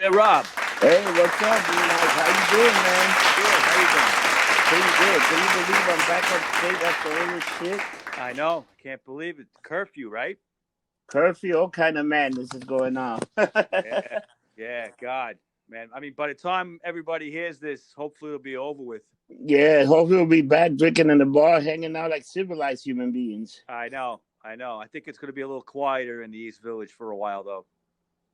Hey, Rob. Hey, what's up, D-Nice? How you doing, man? Good. How you Pretty good. Can you believe I'm back on stage after all this shit? doing? I know. I can't believe it. Curfew, right? Curfew, all kind of madness is going on. Yeah. Yeah. God, man. I mean, by the time everybody hears this, hopefully it'll be over with. Yeah, hopefully we'll be back drinking in the bar, hanging out like civilized human beings. I know. I know. I think it's going to be a little quieter in the East Village for a while, though.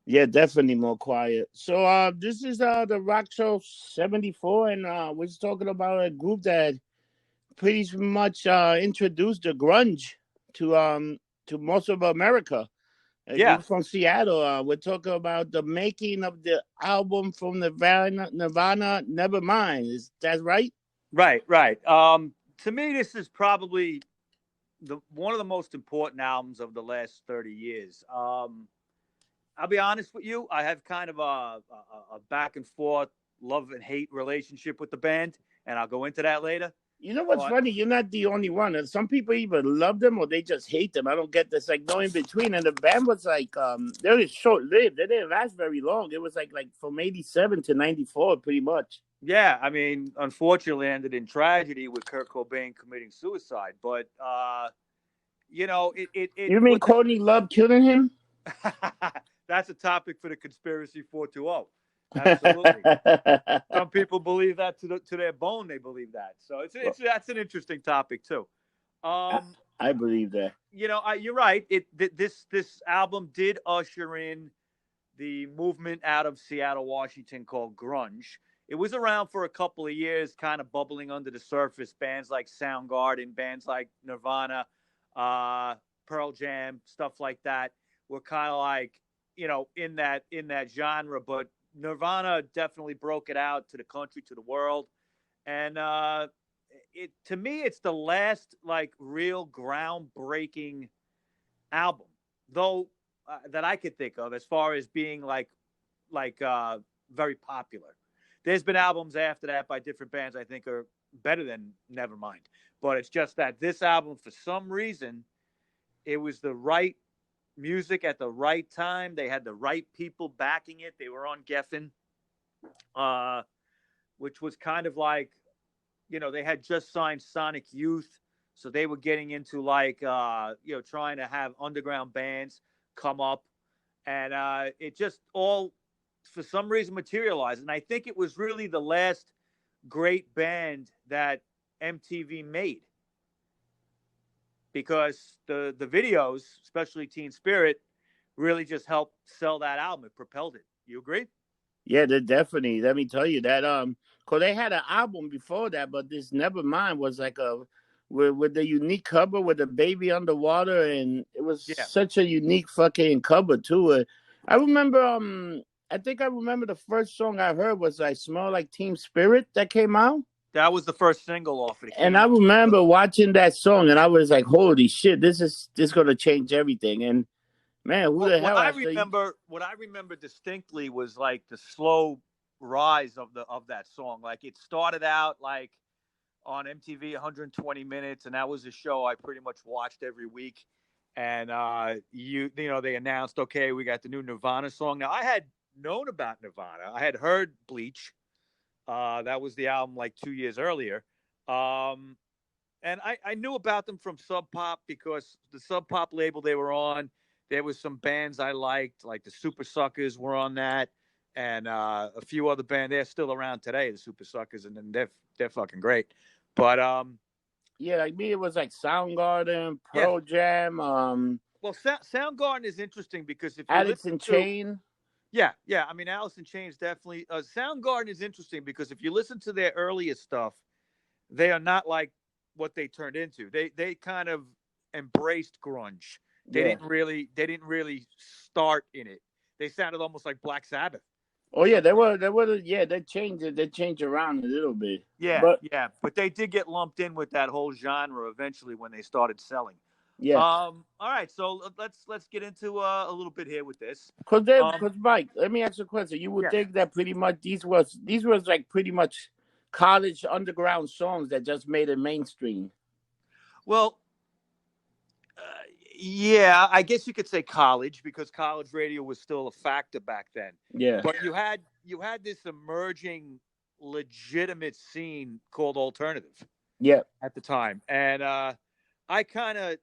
Yeah, definitely more quiet. So this is the Rockshow 74, and we're just talking about a group that pretty much introduced the grunge to most of America. A Yeah. group from Seattle. We're talking about the making of the album from Nirvana, Nevermind. Is that right? Right. Right. To me, this is probably the one of the most important albums of the last 30 years. I'll be honest with you. I have kind of a back and forth love and hate relationship with the band, and I'll go into that later. You know what's But funny? You're not the only one. And some people either love them or they just hate them. I don't get this. Like no in between. And the band was like, they were short lived. They didn't last very long. It was like from '87 to '94, pretty much. yeah, I mean, unfortunately, ended in tragedy with Kurt Cobain committing suicide. But it You mean what Courtney Love killing him? that's a topic for the conspiracy 420. Absolutely. Some people believe that to their bone. They believe that. So it's that's an interesting topic too. I, Um, I believe that. you're right. This album did usher in the movement out of Seattle, Washington called grunge. It was around for a couple of years, kind of bubbling under the surface. Bands like Soundgarden, bands like Nirvana, uh, Pearl Jam, stuff like that were kind of like in that genre. But Nirvana definitely broke it out to the country, to the world, and it to me, it's the last like real groundbreaking album, though that I could think of as far as being like very popular. There's been albums after that by different bands I think are better than Nevermind, but it's just that this album, for some reason, it was the right music at the right time. They had the right people backing it. They were on Geffen, uh, which was kind of like, they had just signed Sonic Youth, so they were getting into like trying to have underground bands come up, and it just all for some reason materialized. And I think it was really the last great band that MTV made, because the videos, especially Teen Spirit, really just helped sell that album. It propelled it. You agree? Yeah, they definitely. Let me tell you that cause they had an album before that, but this Nevermind was like a with the unique cover with the baby underwater, and it was Yeah. such a unique fucking cover too. I remember I think I remember the first song I heard was "I Smell Like Team Spirit" that came out, That was the first single off it. It and came I out. remember watching that song, and I was like, "Holy shit, this gonna change everything!" And man, who Well, the what hell I after you? remember, what I remember distinctly was like the slow rise of that song. Like it started out like on MTV 120 minutes, and that was a show I pretty much watched every week. And they announced, okay, we got the new Nirvana song. Now I had known about Nirvana. I had heard Bleach. That was the album like 2 years earlier. Um, and I knew about them from Sub Pop, because the Sub Pop label they were on, there was some bands I liked, like the Super Suckers were on that, and a few other bands. They're still around today, the Super Suckers, and then they're fucking great. But Yeah, like me, it was like Soundgarden, yeah, Pearl Jam, well, Soundgarden is interesting because if you Alex listen in to, Chain. yeah, I mean, Alice in Chains definitely. Soundgarden is interesting because if you listen to their earliest stuff, they are not like what they turned into. They kind of embraced grunge. Yeah. They didn't really start in it. They sounded almost like Black Sabbath. Oh yeah, So they were yeah, they changed around a little bit. yeah, But yeah, but they did get lumped in with that whole genre eventually when they started selling. yeah, All right, so let's get into a little bit here with this. cause Mike, let me ask you a question. You would Yeah. think that pretty much these was like pretty much college underground songs that just made it mainstream. Well, Yeah, I guess you could say college because college radio was still a factor back then. Yeah. But you had this emerging legitimate scene called alternative Yeah. at the time. And I kind of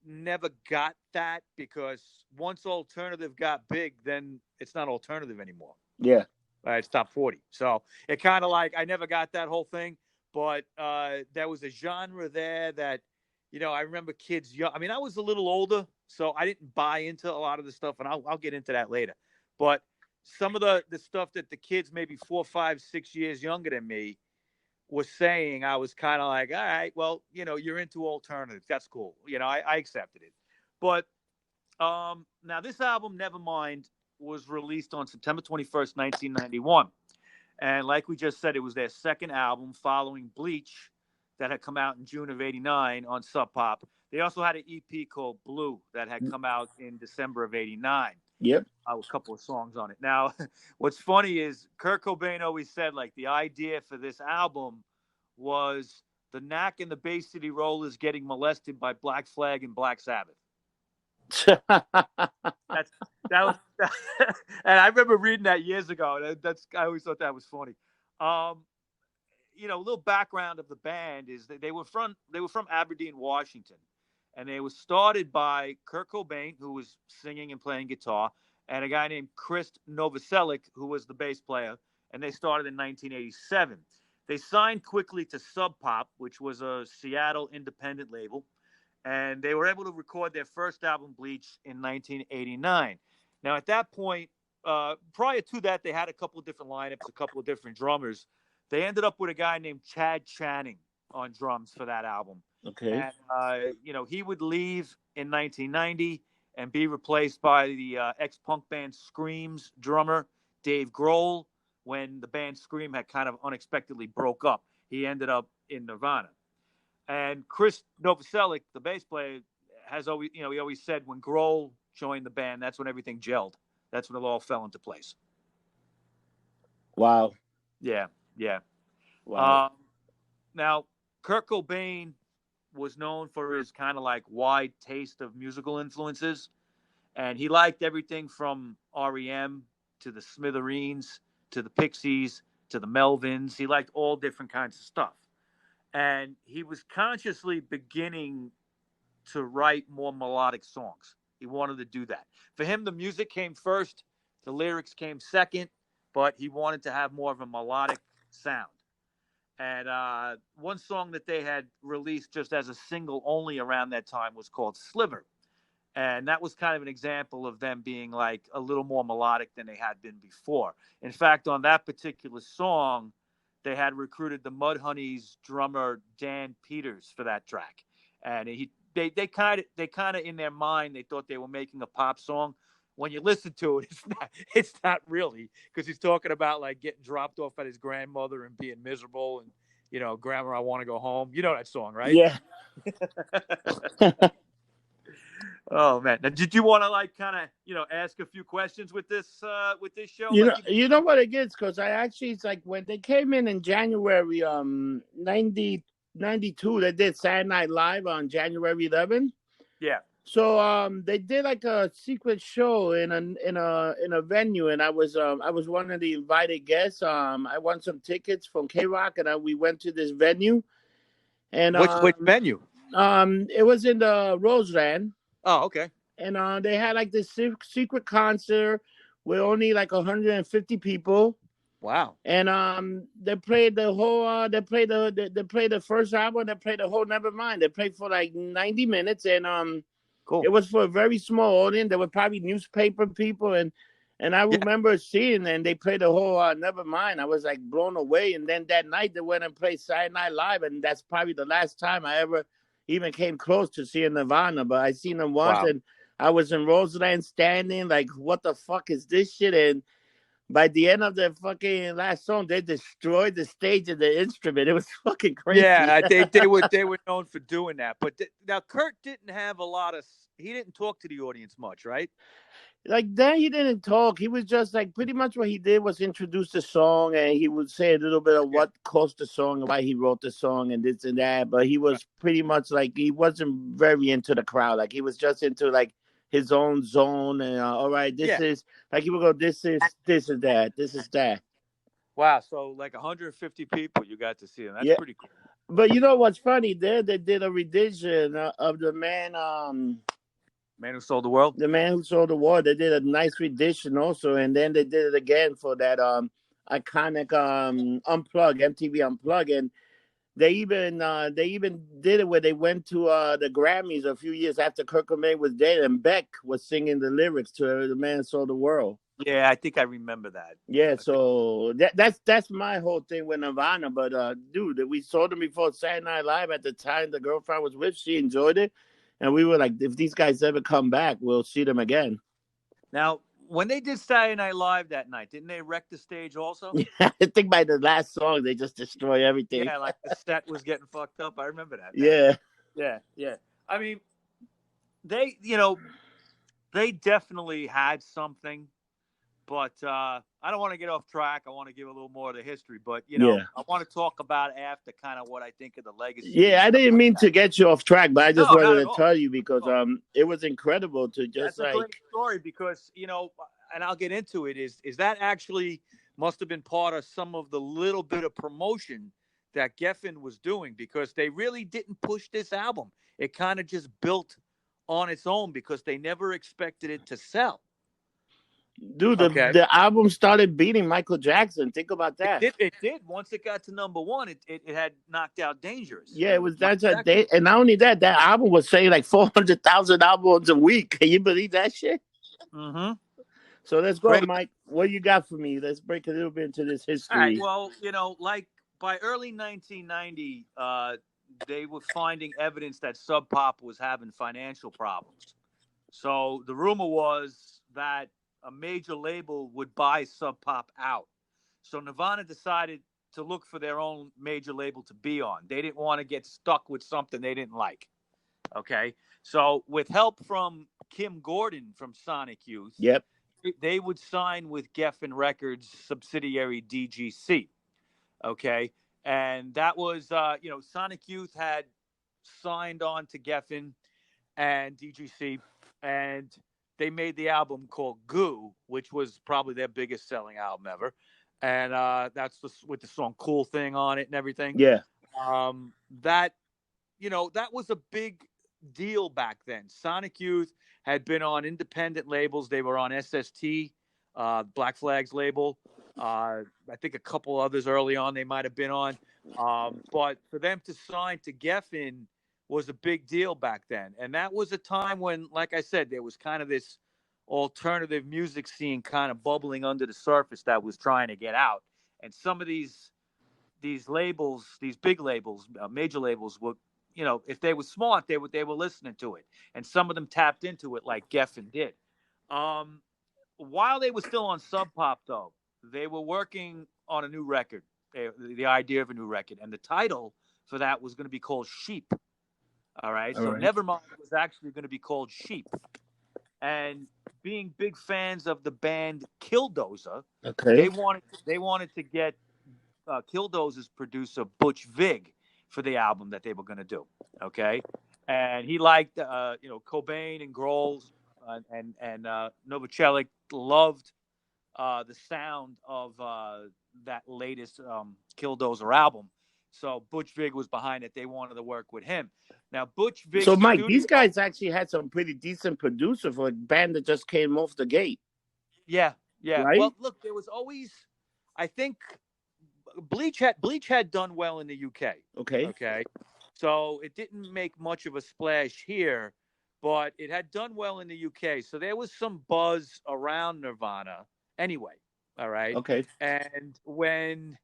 never got that because once alternative got big, then it's not alternative anymore. Yeah. It's top 40. So it kind of like I never got that whole thing, but there was a genre there that, I remember kids young. I mean, I was a little older, so I didn't buy into a lot of the stuff, and I'll get into that later. But some of the stuff that the kids maybe 4, 5, 6 years younger than me was saying, I was kind of like, all right, well, you're into alternatives. That's cool. I accepted it. But now this album, Nevermind, was released on September 21st, 1991. And like we just said, it was their second album following Bleach that had come out in June of 89 on Sub Pop. They also had an EP called Blue that had come out in December of 89. Yep. A couple of songs on it. Now, what's funny is Kurt Cobain always said, like, the idea for this album was the Knack and the Bay City Rollers getting molested by Black Flag and Black Sabbath. That was, and I remember reading that years ago. I always thought that was funny. A little background of the band is that they were from Aberdeen, Washington, and they were started by Kurt Cobain, who was singing and playing guitar, and a guy named Chris Novoselic, who was the bass player, and they started in 1987. They signed quickly to Sub Pop, which was a Seattle independent label, and they were able to record their first album, Bleach, in 1989. Now, at that point, prior to that, they had a couple of different lineups, a couple of different drummers. They ended up with a guy named Chad Channing on drums for that album. Okay. And, he would leave in 1990 and be replaced by the ex-punk band Scream's drummer, Dave Grohl, when the band Scream had kind of unexpectedly broke up. He ended up in Nirvana. And Chris Novoselic, the bass player, has always, he always said when Grohl joined the band, that's when everything gelled. That's when it all fell into place. Wow. Yeah. Wow. Now, Kurt Cobain was known for his kind of like wide taste of musical influences. And he liked everything from REM to the Smithereens to the Pixies to the Melvins. He liked all different kinds of stuff. And he was consciously beginning to write more melodic songs. He wanted to do that. For him, the music came first, the lyrics came second, but he wanted to have more of a melodic sound. And one song that they had released just as a single only around that time was called Sliver. And that was kind of an example of them being like a little more melodic than they had been before. In fact, on that particular song, they had recruited the Mudhoney's drummer Dan Peters for that track, and they kind of in their mind they thought they were making a pop song. When you listen to it, it's not really, because he's talking about like getting dropped off at his grandmother and being miserable and grandma, I want to go home. You know that song, right? Yeah. Oh man! Now, did you want to like kind of ask a few questions with this show? You know what it is, because I actually, it's like when they came in January 92, they did Saturday Night Live on January 11th. Yeah. So they did like a secret show in a venue, and I was one of the invited guests. I won some tickets from K Rock, and we went to this venue. And which venue? It was in the Roseland. Oh, okay. And they had like this secret concert with only like 150 people. Wow. And they played the whole they played the first album, they played the whole Nevermind. They played for like 90 minutes, and cool. It was for a very small audience. There were probably newspaper people, and I remember seeing, and they played the whole Nevermind. I was like blown away. And then that night they went and played Saturday Night Live, and that's probably the last time I ever even came close to seeing Nirvana. But I seen them once, wow. And I was in Roseland standing like, what the fuck is this shit? And by the end of the fucking last song, they destroyed the stage and the instrument. It was fucking crazy. Yeah, they were known for doing that. But now Kurt didn't have he didn't talk to the audience much, right? Like then he didn't talk. He was just like pretty much what he did was introduce the song and he would say a little bit of Yeah. what caused the song and why he wrote the song and this and that. But he Right. was pretty much like he wasn't very into the crowd. Like he was just into like his own zone and all right, this Yeah. is like he would go, this is that, this is that. Wow. So like 150 people you got to see him. That's Yeah. pretty cool. But you know what's funny? There they did a rendition of Man who sold the world. the man who sold the world. They did a nice rendition also, and then they did it again for that iconic unplug MTV unplug, and they even did it where they went to the Grammys a few years after Kurt Cobain was dead, and Beck was singing the lyrics to "The Man Who Sold the World." Yeah, I think I remember that. Yeah, I think. so that's my whole thing with Nirvana. But dude, we saw them before Saturday Night Live at the time the girlfriend was with. She enjoyed it, and we were like, if these guys ever come back, we'll see them again. Now, when they did Saturday Night Live that night, didn't they wreck the stage also? I think by the last song they just destroy everything. Yeah, like the set was getting fucked up. I remember that now. Yeah, Yeah, yeah. I mean, they definitely had something, but I don't want to get off track. I want to give a little more of the history, but yeah, I want to talk about after kind of what I think of the legacy and yeah. I stuff didn't like mean that. to get you off track, but I just No, wanted not at to all. tell you because Oh, it was incredible to just that's a great like story because and I'll get into it. Is that actually must have been part of some of the little bit of promotion that Geffen was doing because they really didn't push this album. It kind of just built on its own because they never expected it to sell. dude, Okay. the album started beating Michael Jackson. Think about It that. did. It did. Once it got to number one, it had knocked out Dangerous. Yeah, it was Michael that's a Jackson. day, and not only that, that album was saying like 400,000 albums a week. Can you believe that shit? Mm-hmm. So let's go, Crazy. Mike. What you got for me? Let's break a little bit into this All right. history. Well, like by early 1990, they were finding evidence that Sub Pop was having financial problems. So the rumor was that a major label would buy Sub Pop out. So Nirvana decided to look for their own major label to be on. They didn't want to get stuck with something they didn't like. Okay. So with help from Kim Gordon from Sonic Youth, Yep. they would sign with Geffen Records subsidiary DGC. Okay. And that was, Sonic Youth had signed on to Geffen and DGC, and they made the album called Goo, which was probably their biggest selling album ever. And that's with the song Cool Thing on it and everything. Yeah. That, that was a big deal back then. Sonic Youth had been on independent labels. They were on SST, Black Flag's label. I think a couple others early on they might have been on. But for them to sign to Geffen was a big deal back then. And that was a time when, like I said, there was kind of this alternative music scene kind of bubbling under the surface that was trying to get out. And some of these labels, these big labels, major labels, were, if they were smart, they were listening to it, and some of them tapped into it like Geffen did. While they were still on Sub Pop, though, they were working on a new record, the idea of a new record, and the title for that was going to be called Sheep. All right, All so right. Nevermind was actually going to be called Sheep, and being big fans of the band Killdozer, Okay. they wanted to get Killdozer's producer Butch Vig for the album that they were going to do. Okay, and he liked Cobain and Grohl and Novoselic loved the sound of that latest Killdozer album. So Butch Vig was behind it. They wanted to work with him. Now Butch So, Vig's Mike, these studio. guys actually had some pretty decent producer for a band that just came off the gate, Yeah, yeah. right? Well, look, there was always, I think, Bleach had done well in the UK. Okay. Okay, so it didn't make much of a splash here, but it had done well in the UK. So there was some buzz around Nirvana anyway. All right, Okay. and when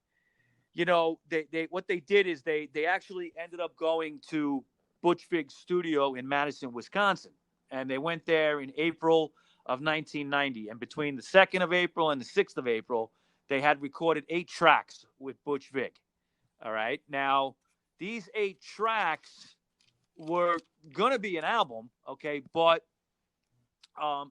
they what they did is they actually ended up going to Butch Vig's studio in Madison, Wisconsin, and they went there in April of 1990. And between the 2nd of April and the 6th of April, they had recorded 8 tracks with Butch Vig. All right. Now, these 8 tracks were going to be an album, okay, but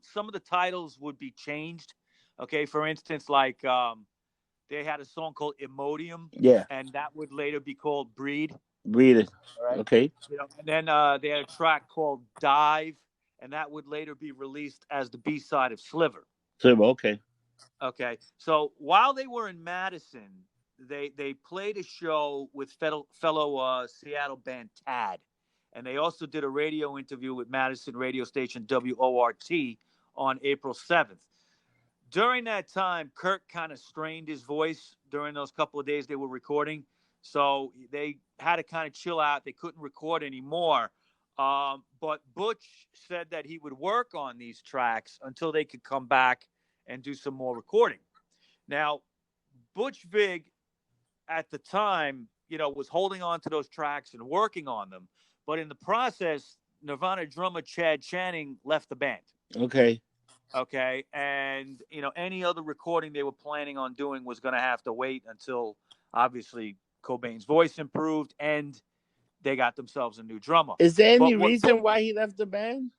some of the titles would be changed. Okay, for instance, like they had a song called Imodium, Yeah. and that would later be called Breed. Read it. All right. Okay. And then they had a track called Dive, and that would later be released as the B side of Sliver. So okay. Okay. So while they were in Madison, they played a show with fellow Seattle band Tad, and they also did a radio interview with Madison radio station WORT on April 7th. During that time, Kirk kind of strained his voice during those couple of days they were recording. So they had to kind of chill out. They couldn't record anymore. But Butch said that he would work on these tracks until they could come back and do some more recording. Now, Butch Vig at the time, was holding on to those tracks and working on them. But in the process, Nirvana drummer Chad Channing left the band. Okay. Okay. And, any other recording they were planning on doing was going to have to wait until obviously Cobain's voice improved and they got themselves a new drummer. Is there any But reason why he left the band?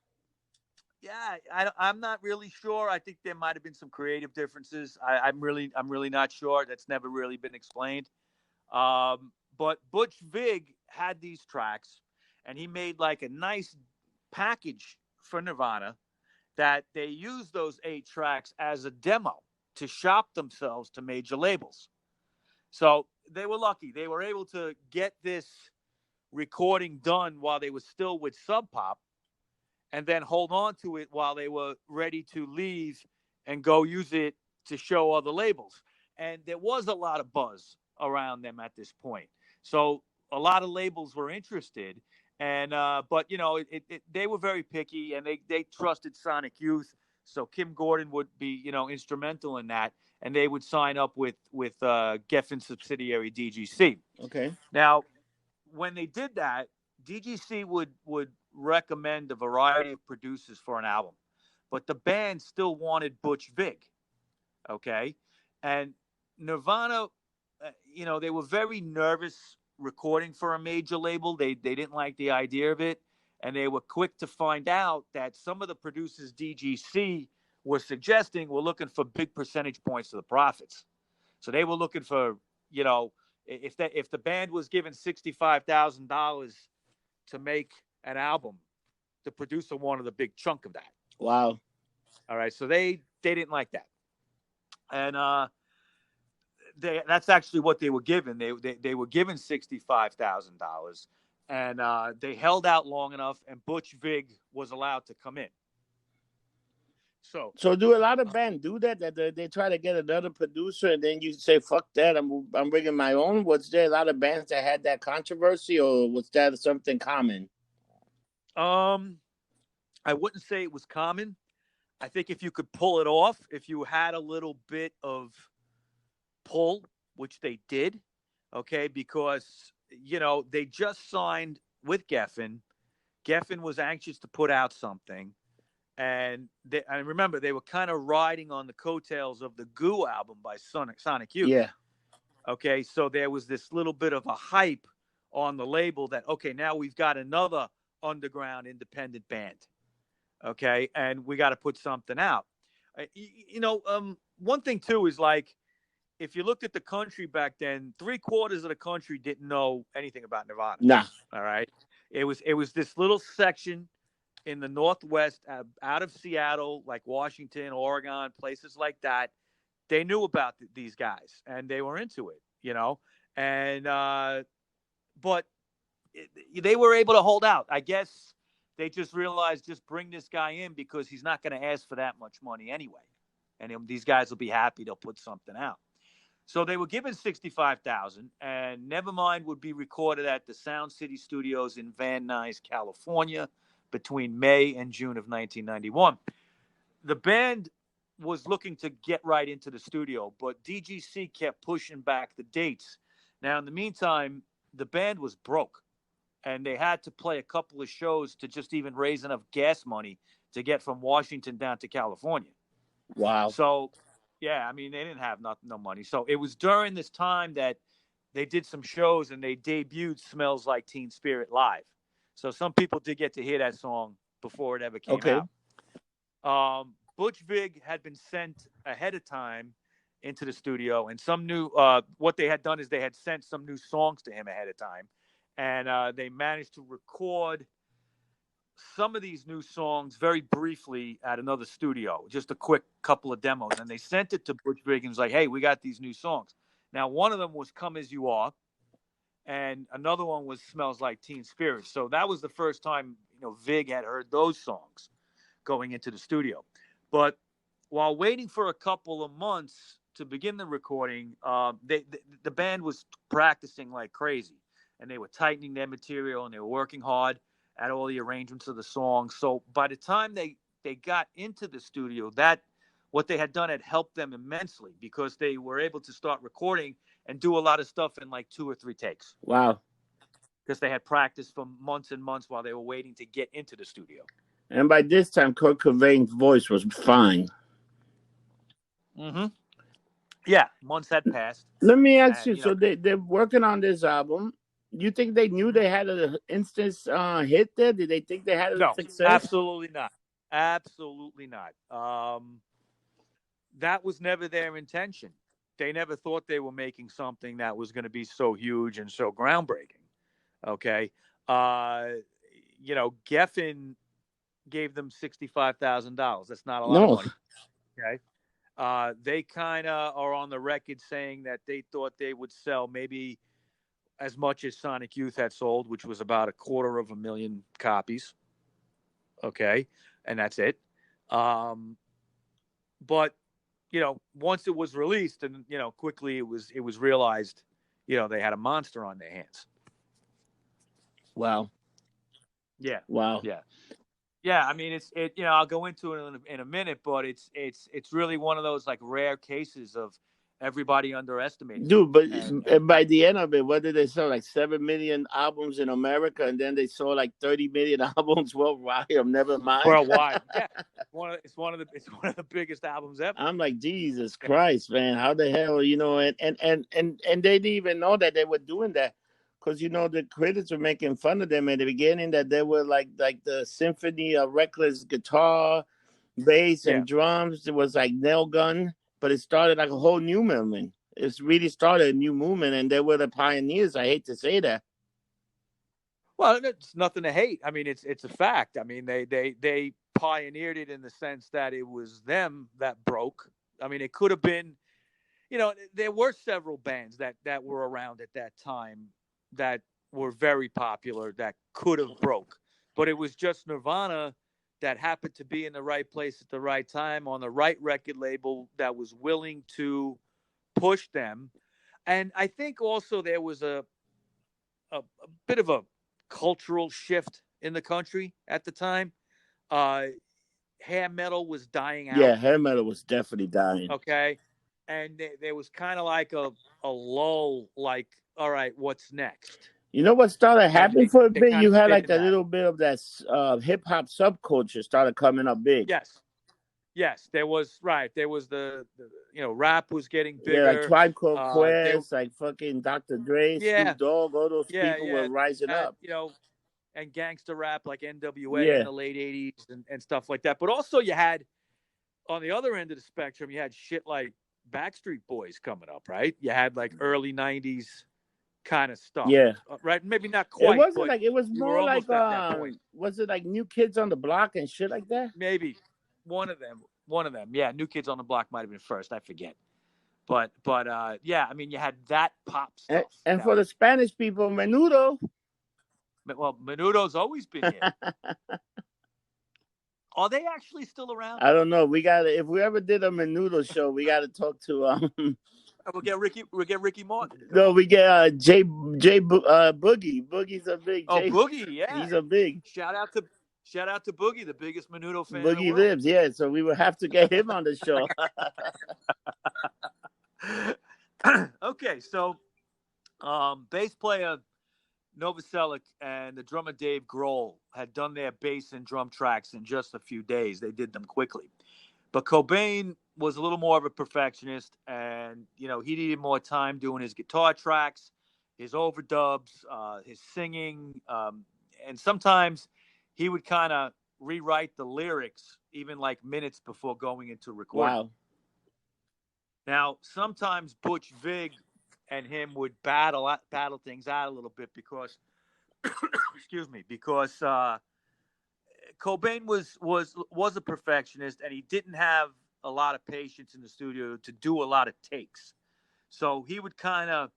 Yeah, I'm not really sure. I think there might have been some creative differences. I'm really not sure. That's never really been explained. But Butch Vig had these tracks, and he made like a nice package for Nirvana that they used those 8 tracks as a demo to shop themselves to major labels. So they were lucky. They were able to get this recording done while they were still with Sub Pop and then hold on to it while they were ready to leave and go use it to show other labels. And there was a lot of buzz around them at this point. So a lot of labels were interested. And but they were very picky, and they trusted Sonic Youth. So Kim Gordon would be instrumental in that, and they would sign up with Geffen subsidiary DGC. Okay. Now, when they did that, DGC would recommend a variety of producers for an album, but the band still wanted Butch Vig. Okay, and Nirvana, they were very nervous recording for a major label. They didn't like the idea of it, and they were quick to find out that some of the producers DGC were suggesting were looking for big percentage points of the profits. So they were looking for, if the band was given $65,000 to make an album, the producer wanted a big chunk of that. Wow. All right, so they didn't like that, and that's actually what they were given. They were given $65,000, and they held out long enough, and Butch Vig was allowed to come in. So do a lot of bands do that? That they try to get another producer, and then you say, "Fuck that! I'm bringing my own." Was there a lot of bands that had that controversy, or was that something common? I wouldn't say it was common. I think if you could pull it off, if you had a little bit of pull, which they did, okay, because they just signed with Geffen. Geffen was anxious to put out something. And I remember they were kind of riding on the coattails of the Goo album by Sonic Youth. Yeah. Okay, so there was this little bit of a hype on the label that, okay, now we've got another underground independent band. Okay, and we got to put something out. One thing too is like, if you looked at the country back then, 3/4 of the country didn't know anything about Nirvana. Nah. All right, it was this little section in the Northwest, out of Seattle, like Washington, Oregon, places like that. They knew about these guys, and they were into it, and but they were able to hold out. I guess they just realized, just bring this guy in because he's not going to ask for that much money anyway, and these guys will be happy. They'll put something out. So they were given $65,000, and Nevermind would be recorded at the Sound City Studios in Van Nuys, California, between May and June of 1991. The band was looking to get right into the studio, but DGC kept pushing back the dates. Now, in the meantime, the band was broke, and they had to play a couple of shows to just even raise enough gas money to get from Washington down to California. Wow. So, yeah, I mean, they didn't have no money. So it was during this time that they did some shows, and they debuted Smells Like Teen Spirit live. So some people did get to hear that song before it ever came out. Butch Vig had been sent ahead of time into the studio, and some new. What they had done is they had sent some new songs to him ahead of time, and they managed to record some of these new songs very briefly at another studio, just a quick couple of demos, and they sent it to Butch Vig and was like, "Hey, we got these new songs." Now, one of them was "Come as You Are," and another one was "Smells Like Teen Spirit." So that was the first time Vig had heard those songs going into the studio. But while waiting for a couple of months to begin the recording, the band was practicing like crazy, and they were tightening their material and they were working hard at all the arrangements of the songs. So by the time they got into the studio, that what they had done had helped them immensely because they were able to start recording and do a lot of stuff in like 2 or 3 takes. Wow. Because they had practiced for months and months while they were waiting to get into the studio. And by this time, Kurt Cobain's voice was fine. Mm-hmm. Yeah, months had passed. Let me ask you, so they're working on this album. You think they knew they had an instant hit there? Did they think they had a success? Absolutely not. Absolutely not. That was never their intention. They never thought they were making something that was going to be so huge and so groundbreaking. Okay. Geffen gave them $65,000. That's not a lot of money. Okay. They kind of are on the record saying that they thought they would sell maybe as much as Sonic Youth had sold, which was about 250,000 copies. Okay. And that's it. But, once it was released and, quickly it was realized, they had a monster on their hands. Wow. Yeah. Wow. Yeah. Yeah, I mean, I'll go into it in a minute, but it's really one of those like rare cases of everybody underestimating. Dude, but and by the end of it, what did they sell? Like 7 million albums in America, and then they sold like 30 million albums worldwide of Nevermind. Worldwide, yeah. It's one of the biggest albums ever. I'm like, Jesus Christ, man! How the hell, And they didn't even know that they were doing that. Because the critics were making fun of them at the beginning that they were like the symphony of reckless guitar, bass, and drums. It was like nail gun, but it started like a whole new movement. It's really started a new movement, and they were the pioneers. I hate to say that. Well, it's nothing to hate. I mean, it's a fact. I mean, they pioneered it in the sense that it was them that broke. I mean, it could have been, there were several bands that were around at that time that were very popular that could have broke, but it was just Nirvana that happened to be in the right place at the right time on the right record label that was willing to push them. And I think also there was a bit of a cultural shift in the country at the time. Hair metal was dying out. Yeah, hair metal was definitely dying. Okay. And there was kind of like a lull, like, all right, what's next? You know what started happening for a bit? You had like a little bit of that hip hop subculture started coming up big. Yes, there was the rap was getting bigger. Yeah, like Tribe Called Quest, like fucking Dr. Dre, Snoop Dogg, all those people were rising up. And gangster rap like NWA in the late 80s and stuff like that. But also you had, on the other end of the spectrum, you had shit like Backstreet Boys coming up, right? You had like early 90s kind of stuff. Yeah. Right? Maybe not quite. It wasn't like, it was more like, was it like New Kids on the Block and shit like that? Maybe. One of them. Yeah, New Kids on the Block might have been first. I forget. But yeah, I mean, you had that pop stuff. And for the Spanish people, Menudo. Well, Menudo's always been here. Are they actually still around? I don't know. We gotta, if we ever did a Menudo show, we gotta talk to We'll get Ricky Martin. No, we get Boogie. Boogie's a big. Boogie, yeah. He's a big. Shout out to Boogie, the biggest Menudo fan. Boogie lives, yeah. So we would have to get him on the show. Okay, so bass player Novoselic and the drummer Dave Grohl had done their bass and drum tracks in just a few days. They did them quickly. But Cobain was a little more of a perfectionist, and, he needed more time doing his guitar tracks, his overdubs, his singing, and sometimes he would kind of rewrite the lyrics even like minutes before going into recording. Wow. Now, sometimes Butch Vig and him would battle things out a little bit because, excuse me, because Cobain was a perfectionist and he didn't have a lot of patience in the studio to do a lot of takes. So he would kind of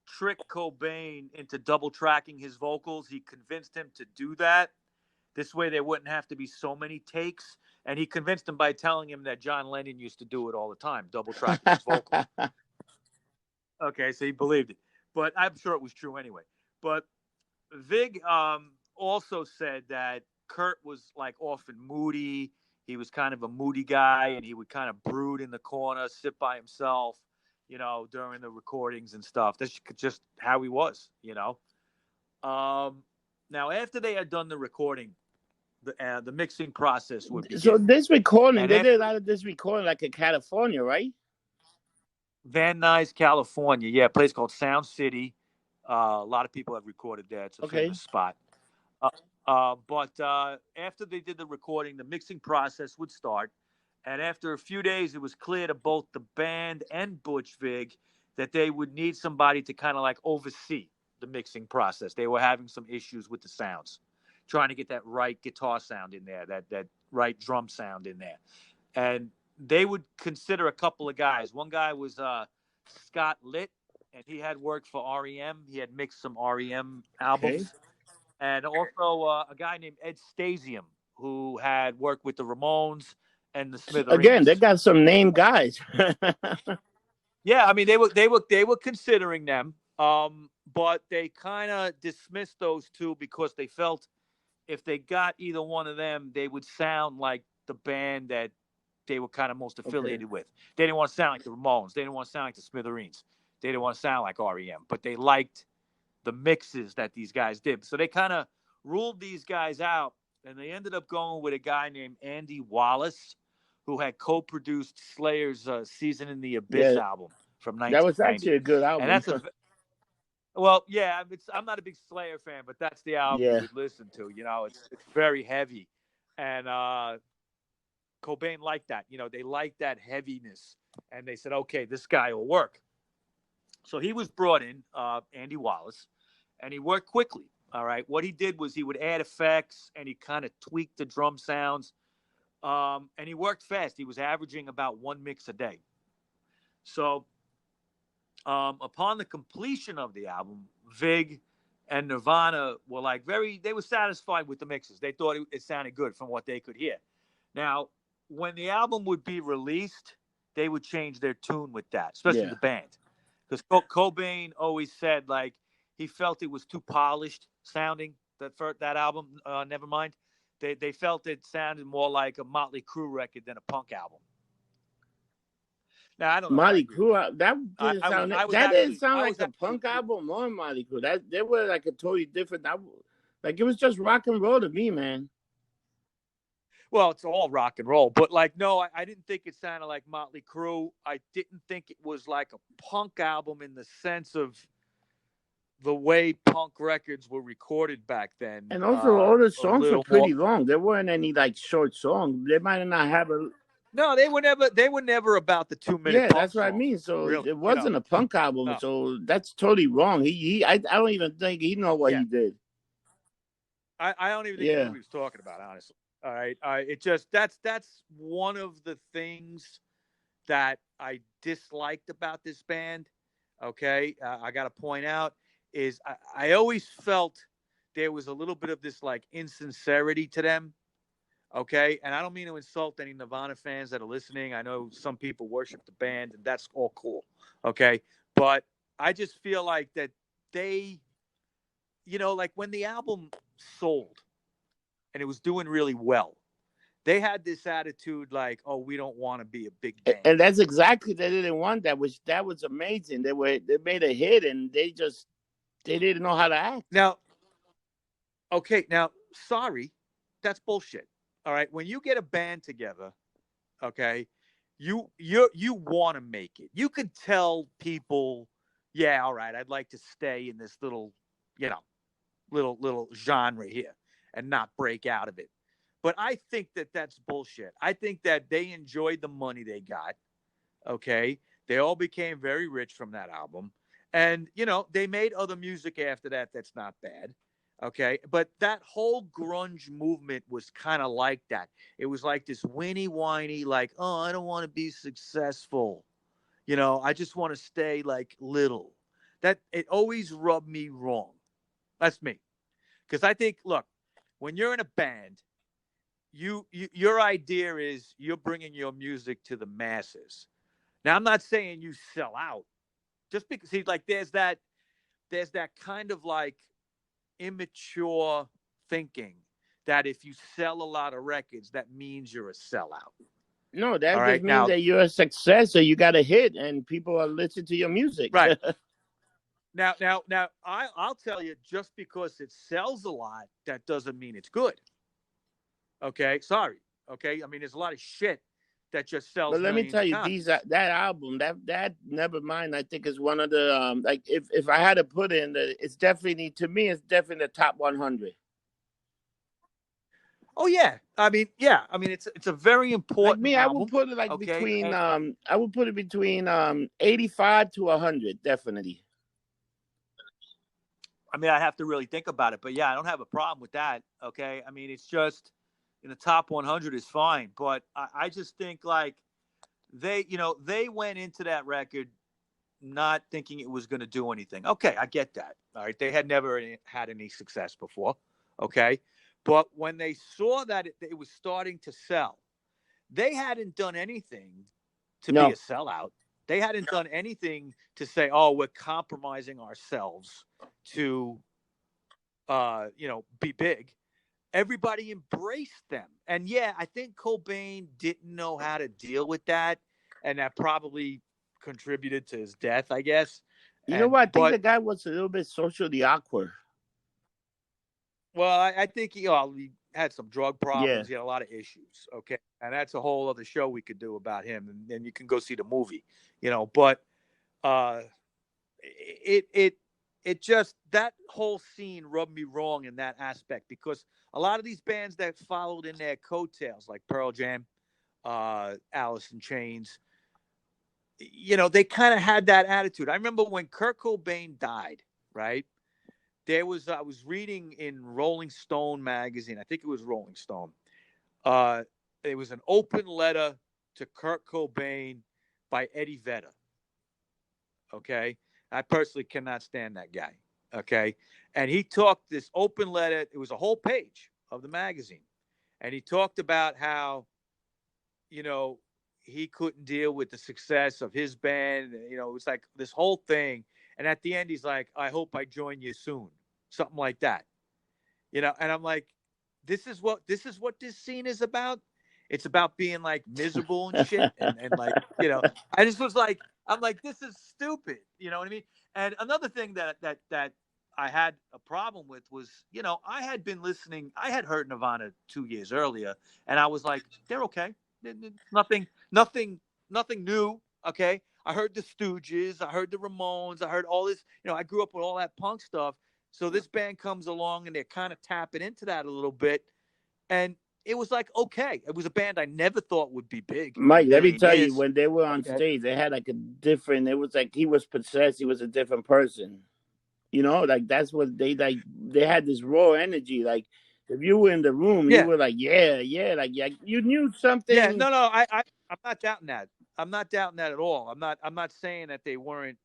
trick Cobain into double tracking his vocals. He convinced him to do that. This way there wouldn't have to be so many takes. And he convinced him by telling him that John Lennon used to do it all the time, double tracking his vocals. Okay, so he believed it. But I'm sure it was true anyway. But Vig also said that Kurt was like often moody. He was kind of a moody guy, and he would kind of brood in the corner, sit by himself, during the recordings and stuff. That's just how he was. Now, after they had done the recording, the mixing process would So begin. this recording, And they after did a lot of this recording like in California, right? Van Nuys, California, yeah, a place called Sound City. A lot of people have recorded there. It's a Okay. famous spot. But after they did the recording, the mixing process would start. And after a few days, it was clear to both the band and Butch Vig that they would need somebody to kind of like oversee the mixing process. They were having some issues with the sounds, trying to get that right guitar sound in there, that right drum sound in there. And they would consider a couple of guys. One guy was Scott Litt, and he had worked for REM. He had mixed some REM albums. Okay. And also a guy named Ed Stasium, who had worked with the Ramones and the Again, they Smithereens. got some name guys. Yeah, I mean they were considering them, but they kind of dismissed those two because they felt if they got either one of them, they would sound like the band that they were kind of most affiliated Okay. with. They didn't want to sound like the Ramones. They didn't want to sound like the Smithereens. They didn't want to sound like REM, but they liked the mixes that these guys did. So they kind of ruled these guys out, and they ended up going with a guy named Andy Wallace, who had co-produced Slayer's "Season in the Abyss" Yeah, album from that was 1990. actually a good And album. that's well, yeah. I'm not a big Slayer fan, but that's the album Yeah. we'd listen to. It's very heavy, and Cobain liked that. They liked that heaviness, and they said, okay, this guy will work. So he was brought in, Andy Wallace, and he worked quickly. All right. What he did was he would add effects and he kind of tweaked the drum sounds. And he worked fast. He was averaging about one mix a day. So upon the completion of the album, Vig and Nirvana were like they were satisfied with the mixes. They thought it sounded good from what they could hear. Now, when the album would be released, they would change their tune with that, especially Yeah. the band. Because Cobain always said like he felt it was too polished sounding that album. Nevermind. They felt it sounded more like a Motley Crue record than a punk album. Now I don't know if I Molly agree with Crew, that. that didn't I was sound. I was That didn't actually sound I like was the actually punk album or Molly Crew. That they were like a totally different. Like it was just rock and roll to me, man. well, it's all rock and roll, but like no, I didn't think it sounded like Motley Crue. I didn't think it was like a punk album in the sense of the way punk records were recorded back then. And also, all the A songs were little more. pretty long. There weren't any like short songs. They might not have a. No, they were never. They were never about the 2 minute Yeah, punk that's what I songs. mean. So Really, it wasn't a punk album. No. So that's totally wrong. I don't even think he know what Yeah. he did. I don't even think he knew Yeah. what he was talking about. Honestly, all right. It just that's one of the things that I disliked about this band. Okay, I got to point out is I always felt there was a little bit of this like insincerity to them. Okay, and I don't mean to insult any Nirvana fans that are listening. I know some people worship the band, and that's all cool. Okay, but I just feel like that they, like when the album sold and it was doing really well, they had this attitude like, "Oh, we don't want to be a big band." And that's exactly they didn't want that. Which that was amazing. They made a hit and they didn't know how to act. Now, sorry, that's bullshit. All right, when you get a band together, okay, you want to make it. You could tell people, yeah, all right, I'd like to stay in this little, little genre here and not break out of it. But I think that that's bullshit. I think that they enjoyed the money they got. Okay. They all became very rich from that album. And, they made other music after that that's not bad. Okay. But that whole grunge movement was kind of like that. It was like this whiny, whiny, like, oh, I don't want to be successful. I just want to stay like little. That it always rubbed me wrong. That's me. Because I think, look, when you're in a band, your idea is you're bringing your music to the masses. Now, I'm not saying you sell out, just because like there's that kind of like immature thinking that if you sell a lot of records, that means you're a sellout. No, All that just right, means now, that you're a success, or you got a hit, and people are listening to your music. right now, I'll tell you, just because it sells a lot, that doesn't mean it's good. Okay, sorry. Okay, I mean, there's a lot of shit that just But sells let me millions tell of you, copies. that album, that Nevermind, I think is one of the like if I had to put in, it's definitely, to me, it's definitely the top 100. Oh yeah, I mean, it's a very Like important me, I would album. put it like Okay, between and I would put it between 85 to 100, definitely. I mean, I have to really think about it, but yeah, I don't have a problem with that. Okay, I mean, it's just in the top 100 is fine, but I just think like they went into that record not thinking it was going to do anything. Okay, I get that. All right, they had never had any success before. Okay, but when they saw that it was starting to sell, they hadn't done anything to be a No, sellout. They hadn't done anything to say, "Oh, we're compromising ourselves to, be big." Everybody embraced them, and yeah, I think Cobain didn't know how to deal with that, and that probably contributed to his death, I guess. you know And what? I think the but guy was a little bit socially awkward. well, I think he had some drug Yeah, problems. He had a lot of issues. Okay, and that's a whole other show we could do about him, and then you can go see the movie. But uh, it it just that whole scene rubbed me wrong in that aspect because a lot of these bands that followed in their coattails, like Pearl Jam, Alice in Chains, they kind of had that attitude. I remember when Kurt Cobain died, right? I was reading in Rolling Stone magazine. I think it was Rolling Stone. Uh, it was an open letter to Kurt Cobain by Eddie Vedder. Okay, I personally cannot stand that guy. Okay, and he talked this open letter. It was a whole page of the magazine, and he talked about how you know he couldn't deal with the success of his band. It was like this whole thing. And at the end, he's like, "I hope I join you soon," something like that. And I'm like, this is what this scene is about. It's about being like miserable and shit, and like I just was like, I'm like, this is stupid. You know what I mean? And another thing that I had a problem with was, I had been listening. I had heard Nirvana 2 years earlier, and I was like, they're okay. Nothing, nothing, nothing new. Okay. I heard the Stooges. I heard the Ramones. I heard all this. I grew up with all that punk stuff. So this band comes along and they're kind of tapping into that a little bit. And it was like, okay. It was a band I never thought would be big in a Mike, let me million tell you, years. when they were on Okay. stage, they had like a different. It was like he was possessed. He was a different person. Like that's what they had this raw energy. Like if you were in the room, you Yeah. were like, yeah, yeah, like yeah, you knew Yeah. something. No, I'm not doubting that. I'm not doubting that at all. I'm not saying that they weren't,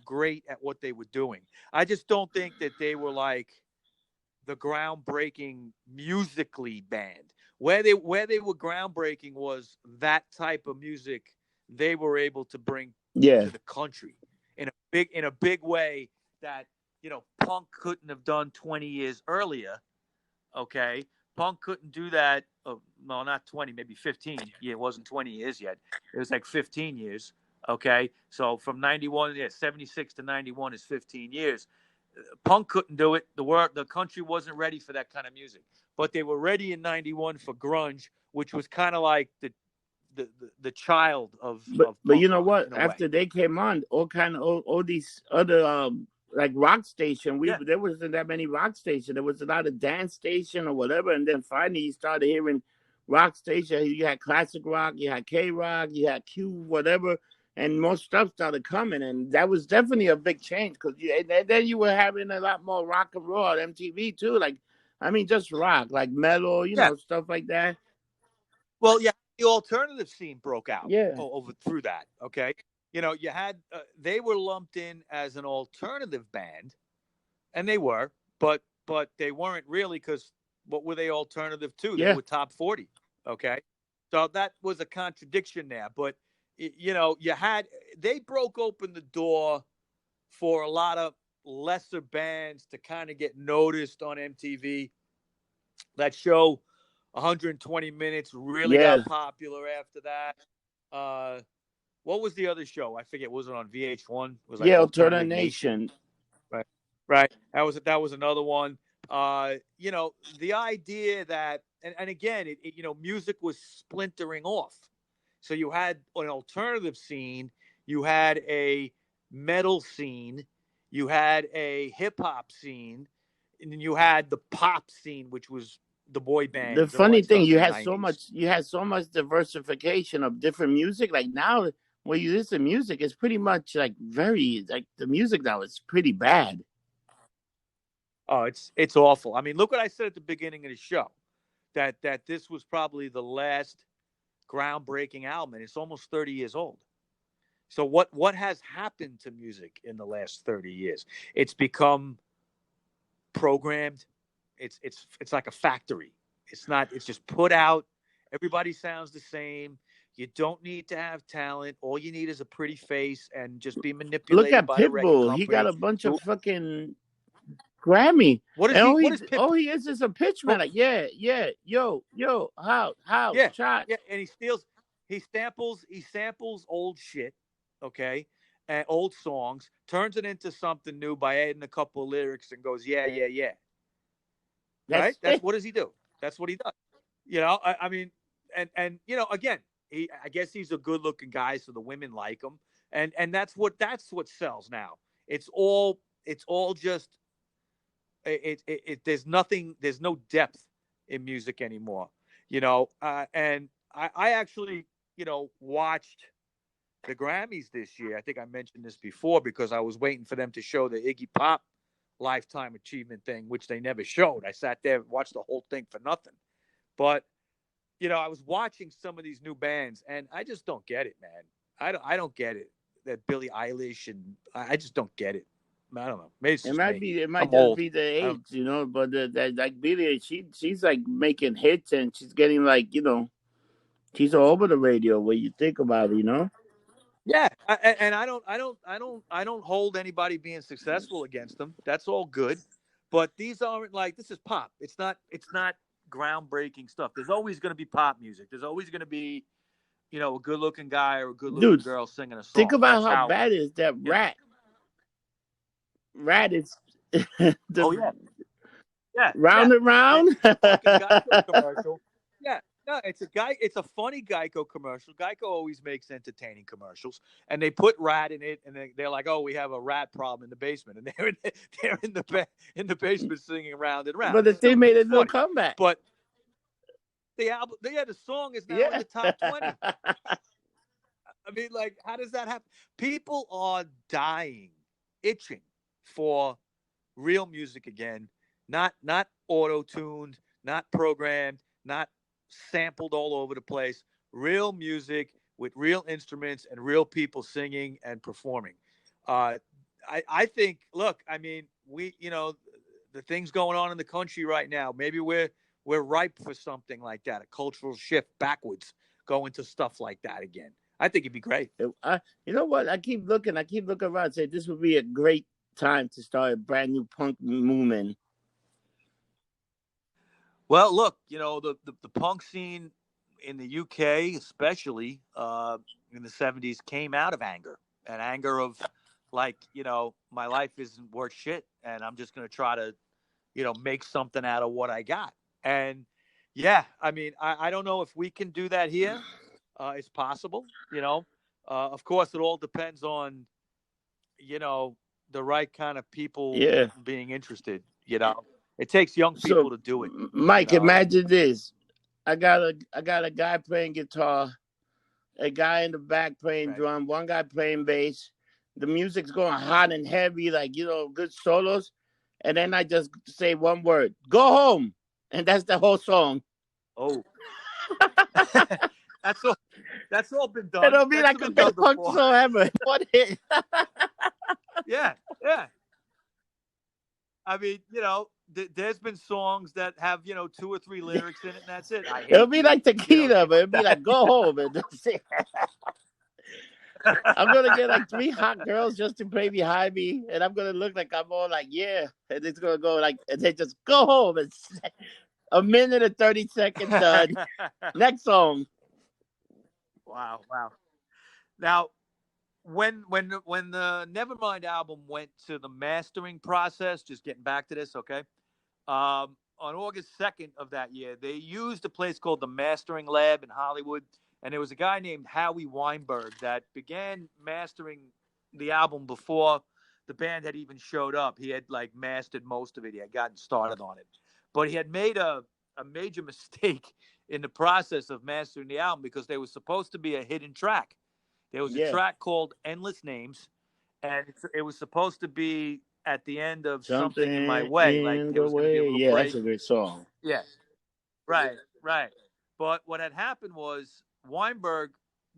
great at what they were doing. I just don't think that they were like the groundbreaking musically band. Where they were groundbreaking was that type of music they were able to bring Yeah, to the country in a big way that punk couldn't have done 20 years earlier. Okay, punk couldn't do that. Well, not 20, maybe 15. Yeah, it wasn't 20 years yet. It was like 15 years. Okay, so from 91, yeah, 76 to 91 is 15 years. Punk couldn't do it. The country wasn't ready for that kind of music, but they were ready in '91 for grunge, which was kind of like the child of but you punk know rock what? in a way. After they came on, all these other like rock station, Yeah, there wasn't that many rock station. There was a lot of dance station or whatever, and then finally you started hearing rock station. You had classic rock, you had K rock, you had Q, whatever, and more stuff started coming, and that was definitely a big change because then you were having a lot more rock and roll on MTV too. Like, I mean, just rock, like metal, Yeah. stuff like that. Well, yeah, the alternative scene broke out Yeah, over through that. Okay, you had they were lumped in as an alternative band, and they were, but they weren't really because what were they alternative to? They yeah, were top 40. Okay, so that was a contradiction there. But you had they broke open the door for a lot of lesser bands to kind of get noticed on MTV. That show, 120 Minutes, really yeah, got popular after that. What was the other show? I forget. Was it on VH1? It was like yeah. Alternative Alternate Nation. Nation. Right. Right. That was another one. The idea that and again, music was splintering off. So you had an alternative scene, you had a metal scene, you had a hip hop scene, and then you had the pop scene, which was the boy The bands and all funny that thing, stuff in the 90s. you had so much diversification of different music. Like now, when you listen to music, it's pretty much like very like the music now is pretty bad. Oh, it's awful. I mean, look what I said at the beginning of the show, that this was probably the last groundbreaking album, and it's almost 30 years old. So what has happened to music in the last 30 years? It's become programmed. It's like a factory. It's not. It's just put out. Everybody sounds the same. You don't need to have talent. All you need is a pretty face and just be Look manipulated at by the record Pitbull. He got company. a bunch of fucking Grammy, What is and he? What is Pitbull? all he is a pitch man. Like, yeah, yeah, yo, how, Yeah, shot. yeah, and he samples old shit, okay, and old songs, turns it into something new by adding a couple of lyrics and goes, yeah, yeah, yeah. Right? That's That's it. what does he do? That's what he does. I mean, and again, I guess he's a good looking guy, so the women like him, and that's what sells now. It's all just there's nothing, there's no depth in music anymore, and I actually, watched the Grammys this year. I think I mentioned this before because I was waiting for them to show the Iggy Pop lifetime achievement thing, which they never showed. I sat there and watched the whole thing for nothing. But, I was watching some of these new bands and I just don't get it, man. I don't get it. That Billie Eilish, and I just don't get it. I don't know. Maybe it's It just might me. be, it might I'm just old. be the age, But that like Billie, she's like making hits and she's getting like, she's all over the radio. When you think about it. Yeah, and I don't hold anybody being successful against them. That's all good, but these aren't like, this is pop. It's not groundbreaking stuff. There's always going to be pop music. There's always going to be a good looking guy or a good looking Dude, girl singing a think song. about That's how how bad it is that you know. rat is Oh the yeah, yeah, yeah. round and round. The fucking Geico commercial. Yeah. No, it's a guy. It's a funny Geico commercial. Geico always makes entertaining commercials, and they put rat in it, and they're like, "Oh, we have a rat problem in the basement," and they're in the basement singing round and round. But It's the thing stupid. made a It's little funny, comeback. but the song is now in Yeah. the top 20. I mean, like, how does that happen? People are dying, itching for real music again, not auto tuned, not programmed, not sampled all over the place. Real music with real instruments and real people singing and performing. Uh, I think. Look, I mean, the things going on in the country right now. Maybe we're ripe for something like that, a cultural shift backwards, going to stuff like that again. I think it'd be great. You know what? I keep looking around and say this would be a great time to start a brand new punk movement. Well, look, the punk scene in the UK, especially in the 70s, came out of anger, and anger of like, my life isn't worth shit, and I'm just going to try to, make something out of what I got. And yeah, I mean, I don't know if we can do that here. It's possible, Of course, it all depends on, the right kind of people Yeah. being interested. It takes young So, people to do it. Mike, imagine this. I got a guy playing guitar, a guy in the back playing Right. drum, one guy playing bass. The music's going hot and heavy, like good solos. And then I just say one word, "Go home," and that's the whole song. Oh, that's all. That's all been done. It'll be That's like been okay, done fuck before. so ever. What hit? Yeah, yeah. I mean, there's been songs that have 2 or 3 lyrics in it, and that's it. I It'll hate be you, like tequila, shit but it'll like be like that. "Go home," and that's it. I'm gonna get like 3 hot girls just to play behind me, and I'm gonna look like I'm all like, yeah, and it's gonna go like, and they just go home. It's a minute and 30 seconds done. Next song. Wow, wow. Now, when the Nevermind album went to the mastering process, just getting back to this, okay? On August 2nd of that year, they used a place called the Mastering Lab in Hollywood, and there was a guy named Howie Weinberg that began mastering the album before the band had even showed up. He had like mastered most of it. He had gotten started on it, but he had made a major mistake in the process of mastering the album because there was supposed to be a hidden track. There was a Yeah, track called Endless Names, and it was supposed to be at the end of Something in My something Way. Like in there the was going to be a way. little Yeah, that's break. a great song. Yeah, right, right. But what had happened was Weinberg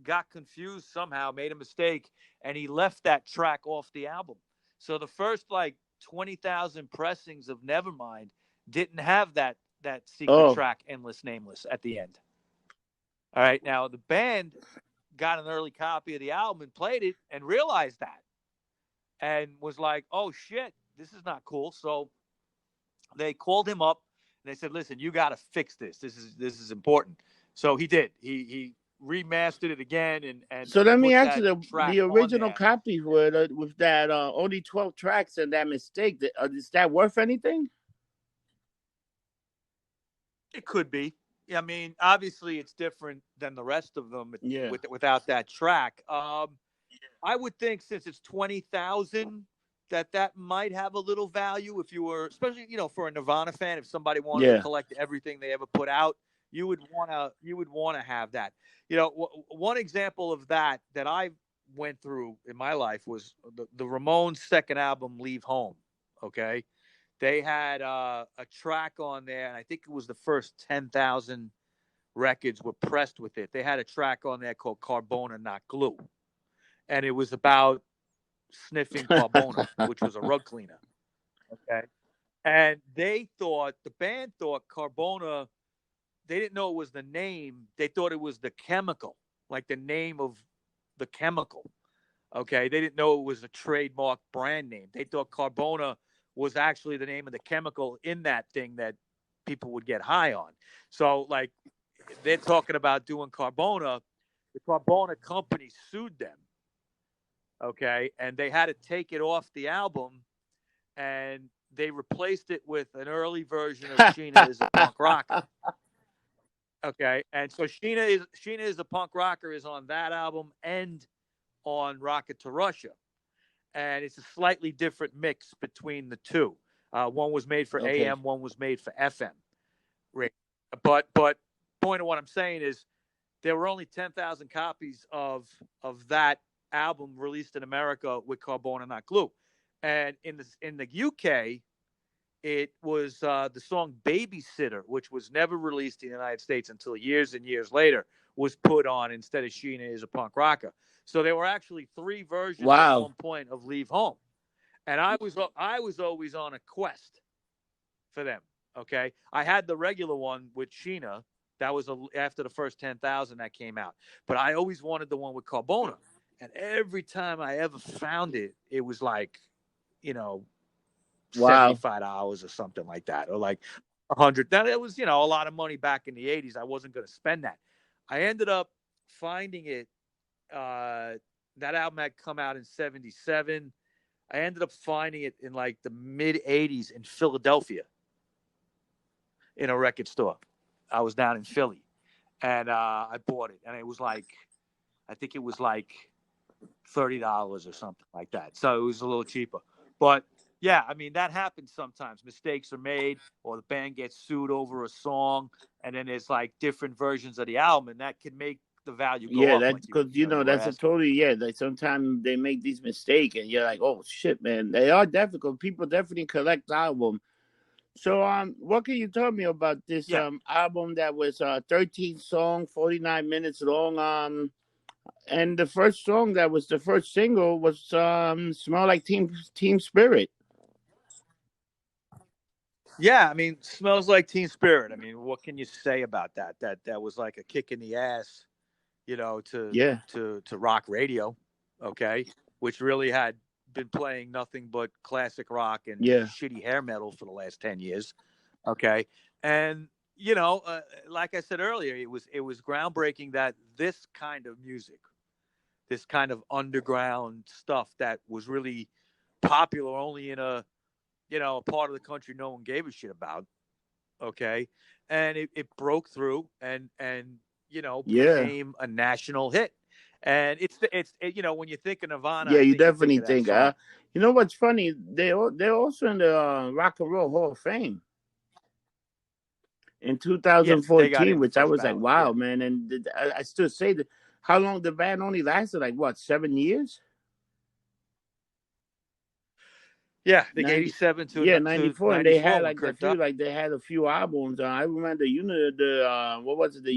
got confused somehow, made a mistake, and he left that track off the album. So the first like 20,000 pressings of Nevermind didn't have that secret Oh, track Endless Nameless at the end. All right, now the band got an early copy of the album and played it and realized that and was like, "Oh shit, this is not cool." So they called him up and they said, "Listen, you got to fix this. This is important." So he did. He remastered it again and so let me put ask you that the track on original there. copy with that only 12 tracks and that mistake. Is that worth anything? It could be. I mean, obviously, it's different than the rest of them Yeah, without that track. I would think since it's 20,000 that might have a little value if you were, especially for a Nirvana fan. If somebody wanted to yeah. collect everything they ever put out, you would want to have that. One example of that I went through in my life was the Ramones' second album, Leave Home. Okay, they had a track on there, and I think it was the first 10,000 records were pressed with it. They had a track on there called Carbona, Not Glue, and it was about sniffing Carbona, which was a rug cleaner. Okay. And the band thought Carbona, they didn't know it was the name. They thought it was the chemical, like the name of the chemical. Okay. They didn't know it was a trademark brand name. They thought Carbona was actually the name of the chemical in that thing that people would get high on. So, like, they're talking about doing Carbona. The Carbona company sued them. Okay. And they had to take it off the album and they replaced it with an early version of Sheena is a punk rocker. Okay. And so Sheena is a punk rocker is on that album and on Rocket to Russia. And it's a slightly different mix between the two. One was made for Okay. AM, one was made for FM. But point of what I'm saying is there were only 10,000 copies of that album released in America with Carbona Not Glue. And in the UK, it was the song "Babysitter," which was never released in the United States until years and years later, was put on instead of "Sheena is a Punk Rocker." So there were actually 3 versions at Wow. one point of "Leave Home," and I was always on a quest for them. Okay, I had the regular one with Sheena. That was after the first 10,000 that came out, but I always wanted the one with Carbona. And every time I ever found it, it was like, you know, Wow. $75 or something like that, or like 100. Now it was a lot of money back in the 80s. I wasn't going to spend that. I ended up finding it. Uh, that album had come out in '77. I ended up finding it in like the mid '80s in Philadelphia in a record store. I was down in Philly, and I bought it, and it was like, I think it was like $30 or something like that. So it was a little cheaper, but Yeah, I mean that happens sometimes. Mistakes are made, or the band gets sued over a song, and then there's like different versions of the album, and that can make the value go Yeah, up, that's like you because you know you were that's a asking. totally Like sometimes they make these mistakes, and you're like, oh shit, man, they are difficult. People definitely collect album. So what can you tell me about this Yeah, album that was 13 song, 49 minutes long? And the first song that was the first single was "Smell Like Team Spirit." yeah. I mean, smells like Teen Spirit. I mean, what can you say about that? That was like a kick in the ass, to Yeah, rock radio, okay, which really had been playing nothing but classic rock and yeah, shitty hair metal for the last 10 years, okay, and like I said earlier, it was groundbreaking that this kind of music, this kind of underground stuff that was really popular only in a part of the country no one gave a shit about, okay, and it broke through and yeah, became a national hit. And when you think of Nirvana, yeah. I You think you think definitely of that think. song. You know what's funny? They're also in the Rock and Roll Hall of Fame in Yeah, they got 2014, in which I first was like, ballot. Yeah, wow, man. And I still say that. How long the band only lasted? Like what, 7 years? yeah, I think 90, 87 yeah, to 94, and they had 94 when like a Kurt died. few, like they had a few albums. I remember what was it, the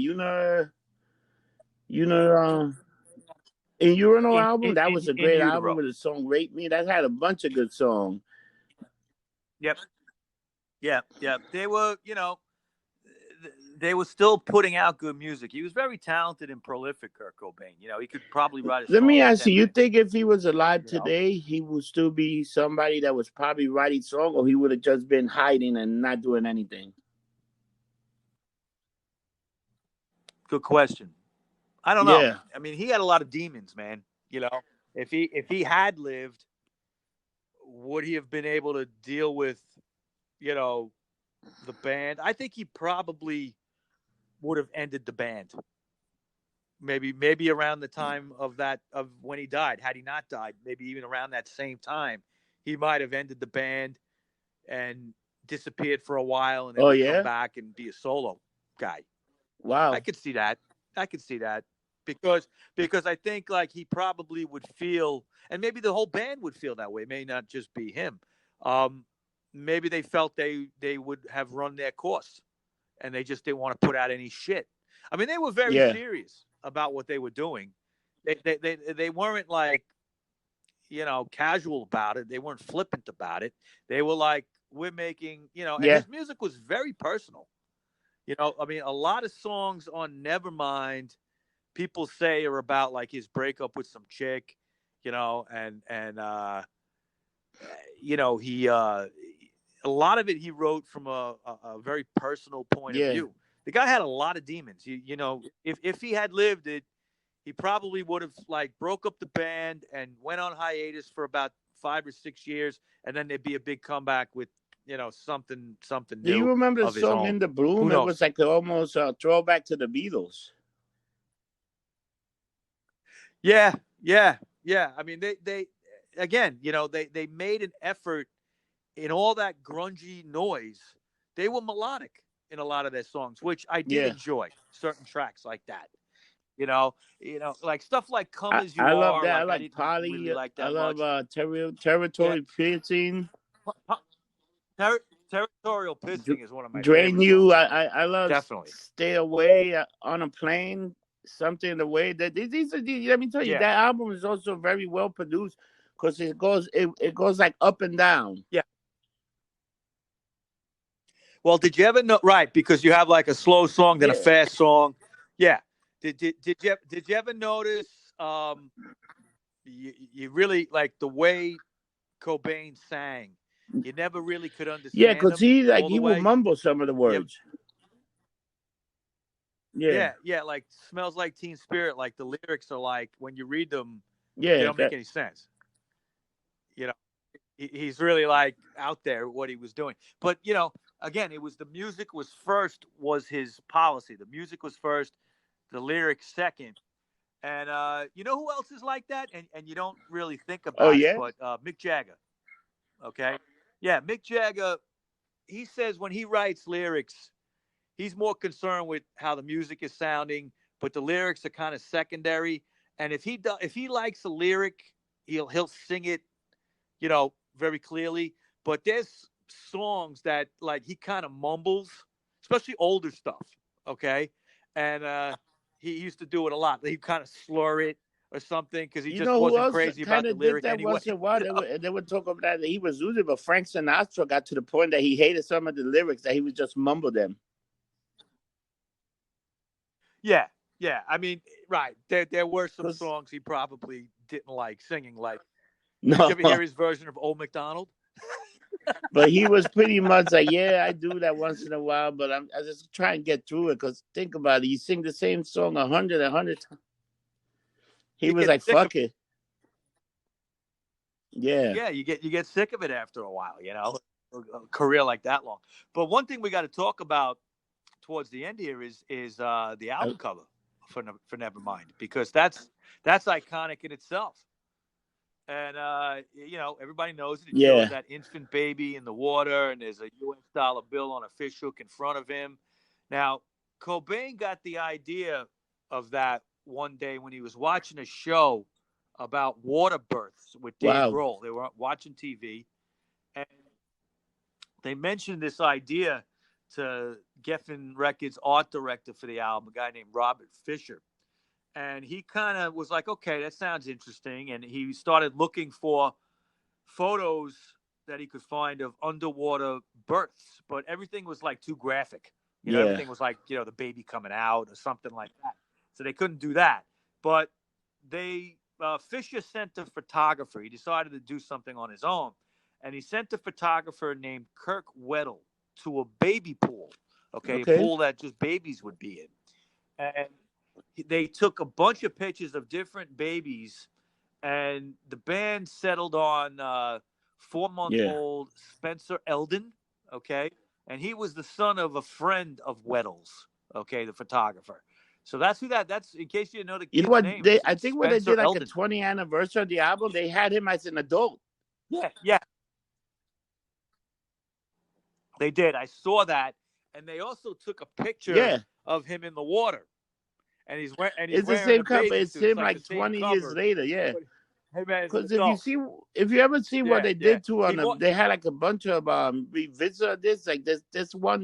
in Urinal album. That was a In great album utero. with the song "Rape Me." That had a bunch of good songs. Yep. Yeah, yeah. They were still putting out good music. He was very talented and prolific, Kurt Cobain. He could probably write a Let song me in ask you: 10 you minutes. think if he was alive You know, today, he would still be somebody that was probably writing song, or he would have just been hiding and not doing anything? good question. I don't know. Yeah, I mean, he had a lot of demons, man. If he had lived, would he have been able to deal with, you know, the band? I think he probably would have ended the band. Maybe around the time of when he died. Had he not died, maybe even around that same time, he might have ended the band and disappeared for a while and then oh would come yeah, back and be a solo guy. I wow, could see that. I could see that because I think like he probably would feel, and maybe the whole band would feel that way. It may not just be him. Um, Maybe they felt they would have run their course, and they just didn't want to put out any shit. I mean, they were very yeah, serious about what they were doing. They weren't like casual about it. They weren't flippant about it. They were like, we're making, and yeah, his music was very personal. I mean, a lot of songs on Nevermind, people say are about like his breakup with some chick, and he a lot of it he wrote from a very personal point of yeah. view. The guy had a lot of demons. If he had lived it, he probably would have like broke up the band and went on hiatus for about 5 or 6 years, and then there'd be a big comeback with something Do you new remember the of his song own. "In the Who Bloom"? It was knows? like almost a throwback to the Beatles. Yeah, yeah, yeah. I mean, they again, they made an effort in all that grungy noise. They were melodic in a lot of their songs, which I did Yeah, enjoy. Certain tracks like that, like stuff like "Come as I You love Are." that. I Like I like didn't really Polly. like I that love much. Yeah, Territory Piercing. Ter- Territorial Pissing is one of my Drain favorite You. songs on there. I love Definitely. Stay Away on a Plane. Something in the way that let me tell you, Yeah. that album is also very well produced because it goes like up and down. Yeah. Well, did you ever know? Right, because you have like a slow song, then a Yeah, fast song. Yeah. Did you ever notice? You really like the way Cobain sang. You never really could yeah, understand because him all he the will way. mumble some of the You ever, words. Yeah, yeah, like "Smells Like Teen Spirit." Like the lyrics are like when you read them, they yeah, don't make any sense. You know, he's really like out there what he was doing. But again, it was the music was his policy. The music was first, the lyrics second. And you know who else is like that? And you don't really think oh about it, yeah, but Mick Jagger. Okay. Yeah, Mick Jagger, he says when he writes lyrics, he's more concerned with how the music is sounding, but the lyrics are kind of secondary. And if he likes a lyric, he'll sing it, very clearly. But there's songs that like he kind of mumbles, especially older stuff. Okay, and he used to do it a lot. He kind of slur it or something because he You just know who wasn't else crazy kind about the of did lyric that anyway. once in a while? They would talk about that he was losing, but Frank Sinatra got to the point that he hated some of the lyrics that he would just mumble them. Yeah, yeah. I mean, right. There were some Cause songs he probably didn't like singing. Like, did you no, ever hear his version of Old MacDonald? but he was pretty much like, yeah, I do that once in a while, but I just try and get through it. Cause think about it, you sing the same song a hundred times. He You was get like, sick of fuck it, yeah. Yeah, you get sick of it after a while. A career like that long. But one thing we got to talk about towards the end here is the I, album cover for Nevermind, because that's iconic in itself. And everybody knows it. It shows yeah, that infant baby in the water, and there's a U.S. dollar bill on a fish hook in front of him. Now, Cobain got the idea of that one day when he was watching a show about water births with Dave wow, Grohl. They were watching TV, and they mentioned this idea to Geffen Records art director for the album, a guy named Robert Fisher. And he kind of was like, okay, that sounds interesting. And he started looking for photos that he could find of underwater births, but everything was like too graphic. yeah, Everything was like, the baby coming out or something like that. So they couldn't do that. But Fisher sent a photographer. He decided to do something on his own. And he sent a photographer named Kirk Weddle to a baby pool, okay, a okay, pool that just babies would be in. And they took a bunch of pictures of different babies, and the band settled on 4 month yeah. old Spencer Eldon, okay? And he was the son of a friend of Weddle's, okay, the photographer. So that's in case you didn't know the You know kid's what? name, They it's, I it's think when they Spencer did like a Eldon. 20th anniversary of the album, they had him as an adult. Yeah, yeah, they did. I saw that. And they also took a picture Yeah, of him in the water. And he's it's the wearing same a cover. bathing It's suit. It's him like the like same 20 years cover, later. Yeah. but him as an Because adult. if you ever see what Yeah, they yeah. did to on them, they had like a bunch of revisits of this. Like this one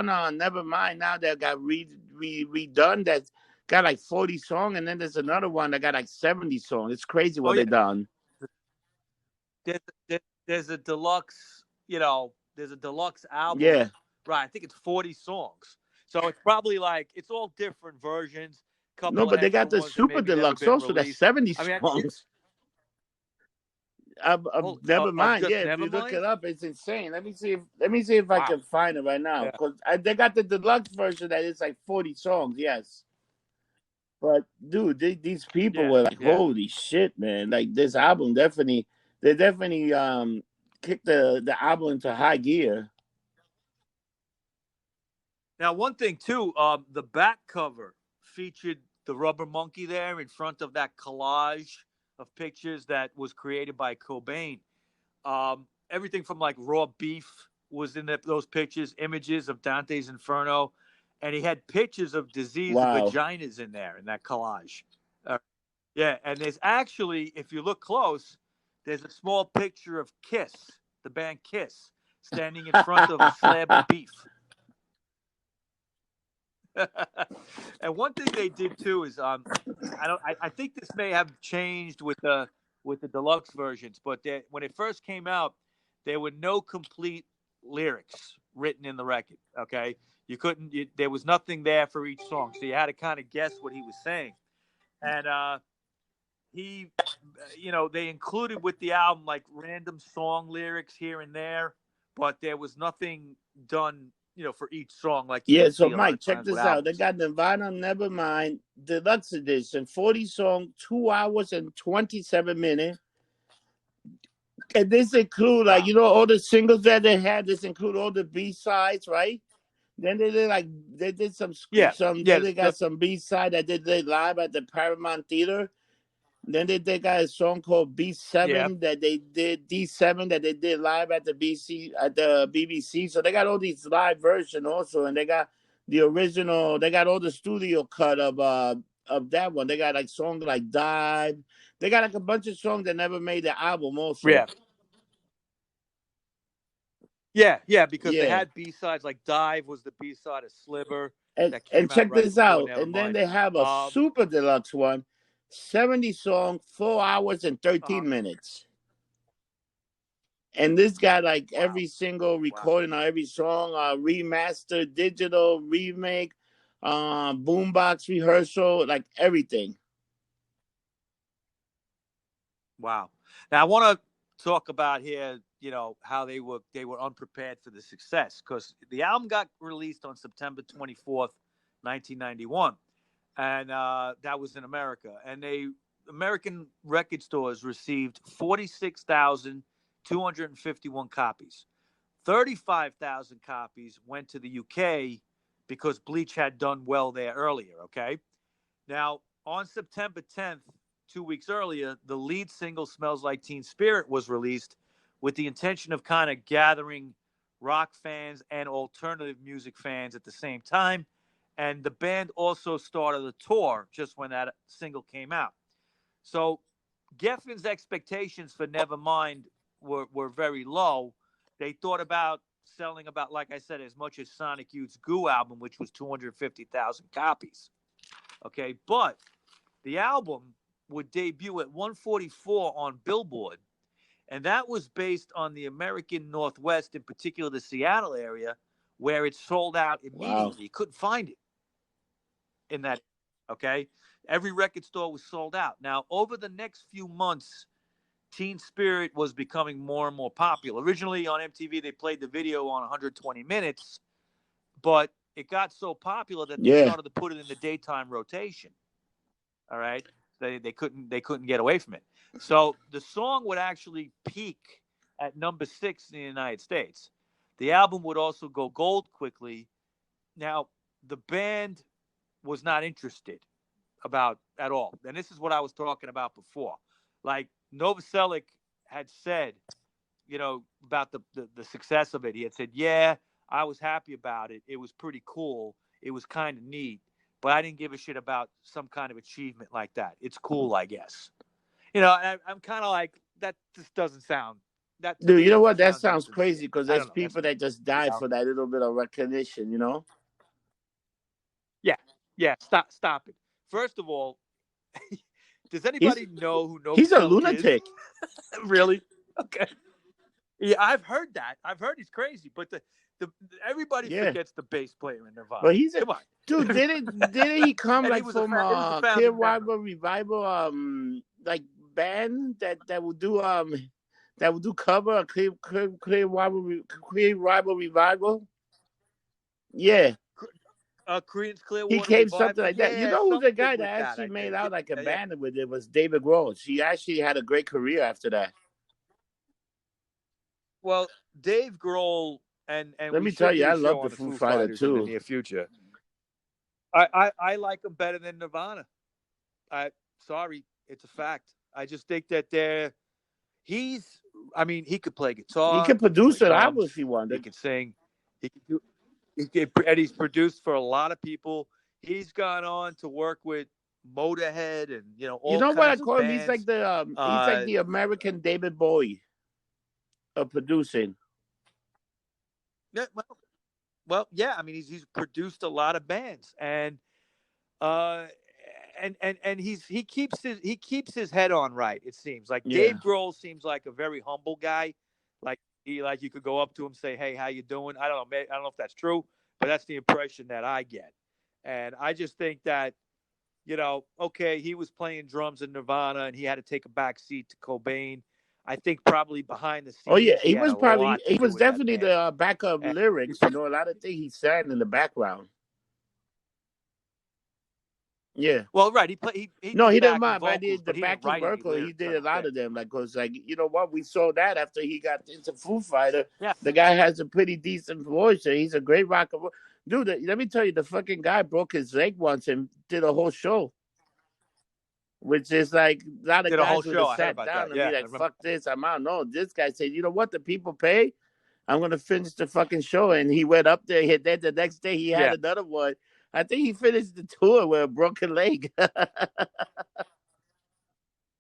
on Nevermind now that got redone that got like 40 songs, and then there's another one that got like 70 songs. It's crazy Oh what yeah. they done. There's, there's a deluxe. There's a deluxe album. Yeah. Right. I think it's 40 songs. So it's probably like it's all different versions. No, Couple of but they extra got the ones that super maybe never deluxe been also. That's released. 70 I mean, songs. Never of mind. just Yeah, if you look Nevermind. it up, it's insane. Let me see if I Wow. can find it right now. Yeah. Because they got the deluxe version that is like 40 songs. Yes. But dude, these people Yeah. were like, Yeah. holy shit, man! Like this album they definitely kicked the album into high gear. Now, one thing too, the back cover featured the rubber monkey there in front of that collage of pictures that was created by Cobain. Everything from like raw beef was in those pictures, images of Dante's Inferno, and he had pictures of diseased Wow. vaginas in there in that collage. Uh, yeah, and there's actually, if you look close, there's a small picture of Kiss, the band Kiss, standing in front of a slab of beef. And one thing they did too is I think this may have changed with the deluxe versions, but when it first came out, there were no complete lyrics written in the record. Okay, there was nothing there for each song, so you had to kind of guess what he was saying. And he, they included with the album like random song lyrics here and there, but there was nothing done, for each song like you Yeah, would so see a lot Mike, of check times with this out. They albums. got Nirvana Nevermind Deluxe Edition, 40 song, 2 hours and 27 minutes. And this include Wow. all the singles that they had, this include all the B sides, right? Then they did some Yeah, some yeah. then they got some B side that they did live at the Paramount Theater. Then they got a song called Yeah. B7 that they did D7 that they did live at the BBC. So they got all these live version also, and they got the original. They got all the studio cut of that one. They got like songs like Dive. They got like a bunch of songs that never made the album also. Yeah. Yeah, because they Yeah. had B-sides like Dive was the B-side of Sliver that And came out check right this before out. And then Nevermind. they have a Um, super deluxe one, 70 song, 4 hours and uh 13 minutes. And this got like wow. every single Wow. recording on every song, remaster, digital, remake, boombox rehearsal, like everything. Wow. Now I want to talk about here, how they were unprepared for the success because the album got released on September 24th, 1991, and that was in America. And American record stores received 46,251 copies. 35,000 copies went to the UK because Bleach had done well there earlier. Okay. Now, on September 10th, 2 weeks earlier, the lead single Smells Like Teen Spirit was released with the intention of kind of gathering rock fans and alternative music fans at the same time. And the band also started a tour just when that single came out. So Geffen's expectations for Nevermind were very low. They thought about selling about, like I said, as much as Sonic Youth's Goo album, which was 250,000 copies. Okay, but the album would debut at 144 on Billboard, and that was based on the American Northwest, in particular the Seattle area, where it sold out Wow. immediately. You couldn't find it in that. Okay, every record store was sold out. Now, over the next few months, Teen Spirit was becoming more and more popular. Originally on MTV, they played the video on 120 minutes, but it got so popular that they Yeah. started to put it in the daytime rotation. All right, they couldn't get away from it. So the song would actually peak at number 6 in the United States. The album would also go gold quickly. Now the band was not interested about at all, and this is what I was talking about before. Like Novoselic had said, about the success of it. He had said, "Yeah, I was happy about it. It was pretty cool. It was kind of neat, but I didn't give a shit about some kind of achievement like that. It's cool, I guess." I'm kind of like that. Just doesn't sound that to Dude, you me. know It what? just That sounds sounds insincere. crazy because I there's don't know. That's people me. that just You die know? for that little bit of recognition, you know? Yeah, yeah. Stop it. First of all, does He's anybody know who he's a Novoselic is? lunatic. Really? Okay. Yeah, I've heard that. I've heard he's crazy, but the everybody Yeah. forgets the bass player in Nirvana. But he's a Come on, dude, didn't he come and he like was from it was a founding member. Clearwater Revival like band that would do cover a Clearwater Revival? Yeah. Creedence He Clearwater came something Revival. like that. You Yeah, know who's the something guy that with that. actually I made think. out like a Yeah, yeah. band with it was David Grohl. He actually had a great career after that. Well, Dave Grohl and Let we me tell should you, do I a love show the on the Foo Foo Fighter Fighters in the too. near future. I like them better than Nirvana. I Sorry, it's a fact. I just think that he's. I mean, he could play He guitar. can He could play produce an album drums. if he He wanted. can sing. He can do. And he's produced for a lot of people. He's gone on to work with Motorhead and You all know what I kinds of call him? He's like bands. the American David Bowie of producing. Yeah, well, yeah. I mean, he's produced a lot of bands, uh, and he keeps his head on right. It seems like Yeah. Dave Grohl seems like a very humble guy. Like you could go up to him, say, "Hey, how you doing?" I don't know. I don't know if that's true, but that's the impression that I get. And I just think that okay, he was playing drums in Nirvana, and he had to take a back seat to Cobain. I think probably behind the Oh yeah, scenes, he had a lot to he do was with that definitely band. the backup And lyrics. You know, a lot of things he sang in the background. Yeah. well, right, he played. He No, did he didn't backing mind, but I vocals, did the but he didn't backing write any vocal. He lyrics. I did a don't lot think. of them. Like, cause like you know what, we saw that after he got into Foo Fighter. Yeah. The guy has a pretty decent voice. And he's a great rock and roll dude. Let me tell you, the fucking guy broke his leg once and did a whole show. which is like a lot of Did a whole guys would show. have I heard sat about down that. and be Yeah, I like, remember. "Fuck this, I'm out." No, this guy said, "You know what? The people pay. I'm gonna finish the fucking show." And he went up there. Then the next day he had Yeah, another one. I think he finished the tour with a broken leg.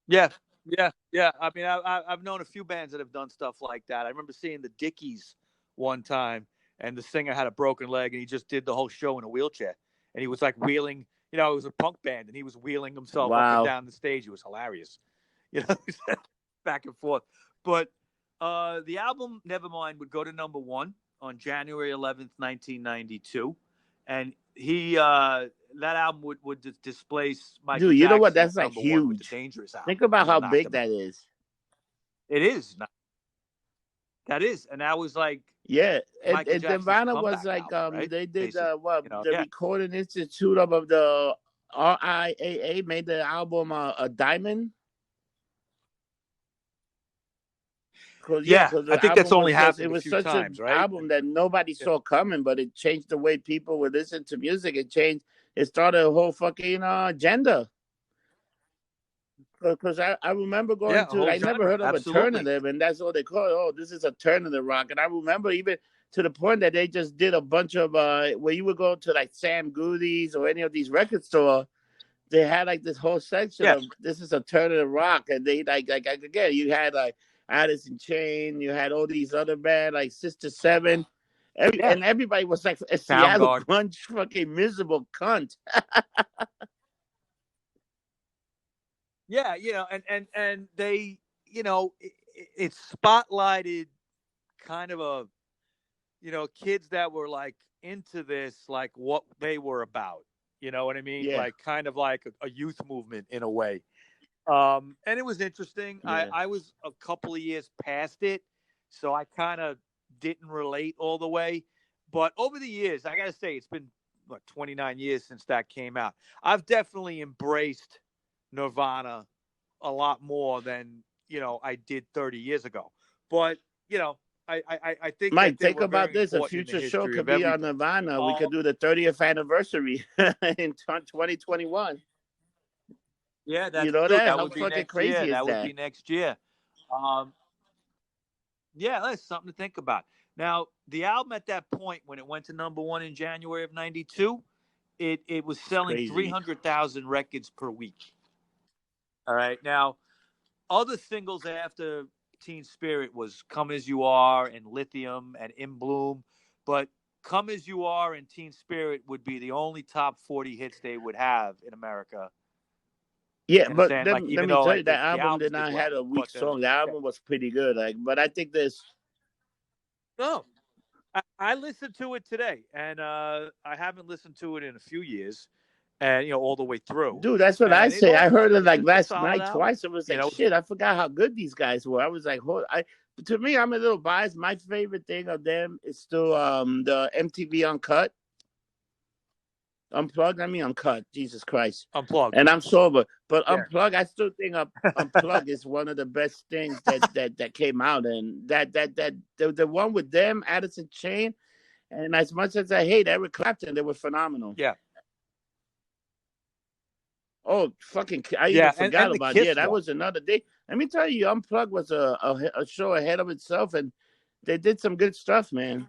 yeah, yeah. I mean, I've known a few bands that have done stuff like that. I remember seeing the Dickies one time, and the singer had a broken leg, and he just did the whole show in a wheelchair, and he was like wheeling. You know, it was a punk band, and he was wheeling himself up and Wow. down the stage. It was hilarious. You know, back and forth. But the album Nevermind would go to number one on January 11th, 1992, and he that album would displace Michael Dude, you know what? Jackson at That's like number one with the huge. Dangerous album. Think about You know, how knocked big him out. that is. It is. That is, and that was like Yeah, Michael and Jackson's Nirvana was comeback like album, right? they did Basically, what you know. the Yeah, Recording Institute of the RIAA made the album a diamond. Cause yeah, yeah. cause I the think that's album only was just happened it a was few such times, an right? album that nobody saw coming, but it changed the way people would listen to music. It changed. It started a whole fucking agenda. Because I remember Yeah, going a to, whole I never genre. heard of Absolutely. alternative, and that's all they call it. Oh, this is alternative rock. And I remember even to the point that they just did a bunch of, where you would go to like Sam Goody's or any of these record store, they had like this whole section Yeah, of this is alternative rock. And they like again, you had like Alice in Chain, you had all these other bands like Sister Seven. yeah. And everybody was like a Seattle Soundgarden. grunge fucking miserable cunt. Yeah, you know, and they, you know, it spotlighted kind of a, you know, kids that were like into this, like what they were about. You know what I mean? Yeah, Like kind of like a youth movement in a way. And it was interesting. yeah. I was a couple of years past it, so I kind of didn't relate all the way. But over the years, I got to say, it's been what 29 years since that came out. I've definitely embraced Nirvana a lot more than I did 30 years ago. But you know, I think that Mike, they think were about very this. A important in the future show history could of be on everything. Nirvana. We could do the 30th anniversary in 2021. Yeah, You that's know true. that? That How would be fucking next year. crazy is That would that? be next year. Um, yeah, that's something to think about. Now, the album at that point, when it went to number one in January of '92, it was It's selling crazy. 300,000 records per week. All right. Now, other singles after Teen Spirit was "Come as You Are" and "Lithium" and "In Bloom," but "Come as You Are" and "Teen Spirit" would be the only top 40 hits they would have in America. Yeah, You but understand? Like let even me though tell you, like that the album did albums did not have well, a weak but song. The album was pretty good. Like, but I think this, no, I listened to it today, and I haven't listened to it in a few years, and all the way through. dude, that's what I And say. I heard overall, it like it's a last solid night album. twice. It was You like know, shit. I forgot how good these guys were. I was like, to me, I'm a little biased. My favorite thing of them is still the MTV Uncut. Unplugged, I mean uncut. Jesus Christ. unplugged. And I'm sober. But Yeah, unplug, I still think unplug is one of the best things that came out. And the one with them, Addison Chain, and as much as I hate Eric Clapton, they were phenomenal. yeah, Oh, fucking! I even yeah, forgot and the about. Yeah, Kiss that one. was another day. Let me tell you, Unplugged was a show ahead of itself, and they did some good stuff, man.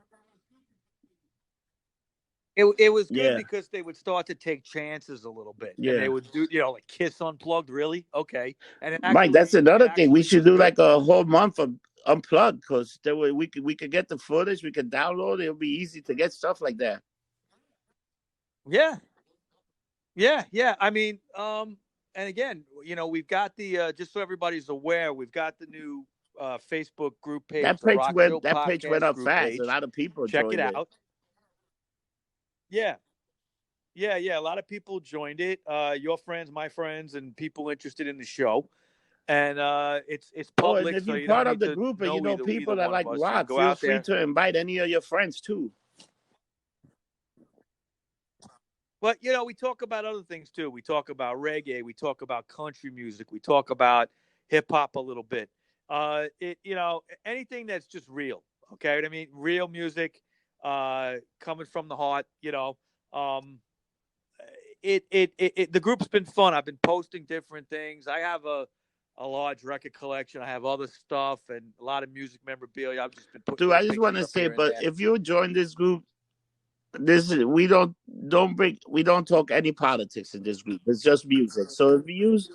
It was good Yeah, because they would start to take chances a little bit, and they yeah. would do like Kiss unplugged. Really? Okay, and Mike, that's it another thing. We actually should was do good. like a whole month of unplugged because that way we could get the footage, we could download it. It'll be easy to get stuff like that. Yeah, yeah. I mean, and again, we've got the just so everybody's aware, we've got the new Facebook group page, the Rockshow That page went podcast up group fast. A page. lot of people Check it joined it. out. Yeah, yeah. A lot of people joined it. Your friends, my friends, and people interested in the show. And it's Oh, and public, if so you're you don't part of need the to group and you know know either people that one of like us. And rock, go feel out free there. to invite any of your friends too. But we talk about other things too. We talk about reggae. We talk about country music. We talk about hip hop a little bit. Anything that's just real. Okay, what I mean, real music, coming from the heart. Um, the group's been fun. I've been posting different things. I have a large record collection. I have other stuff and a lot of music memorabilia. I've just been putting Dude, little I just want pictures to up say, here and but there. if you join this group, this is we don't talk any politics in this group. It's just music. So if you use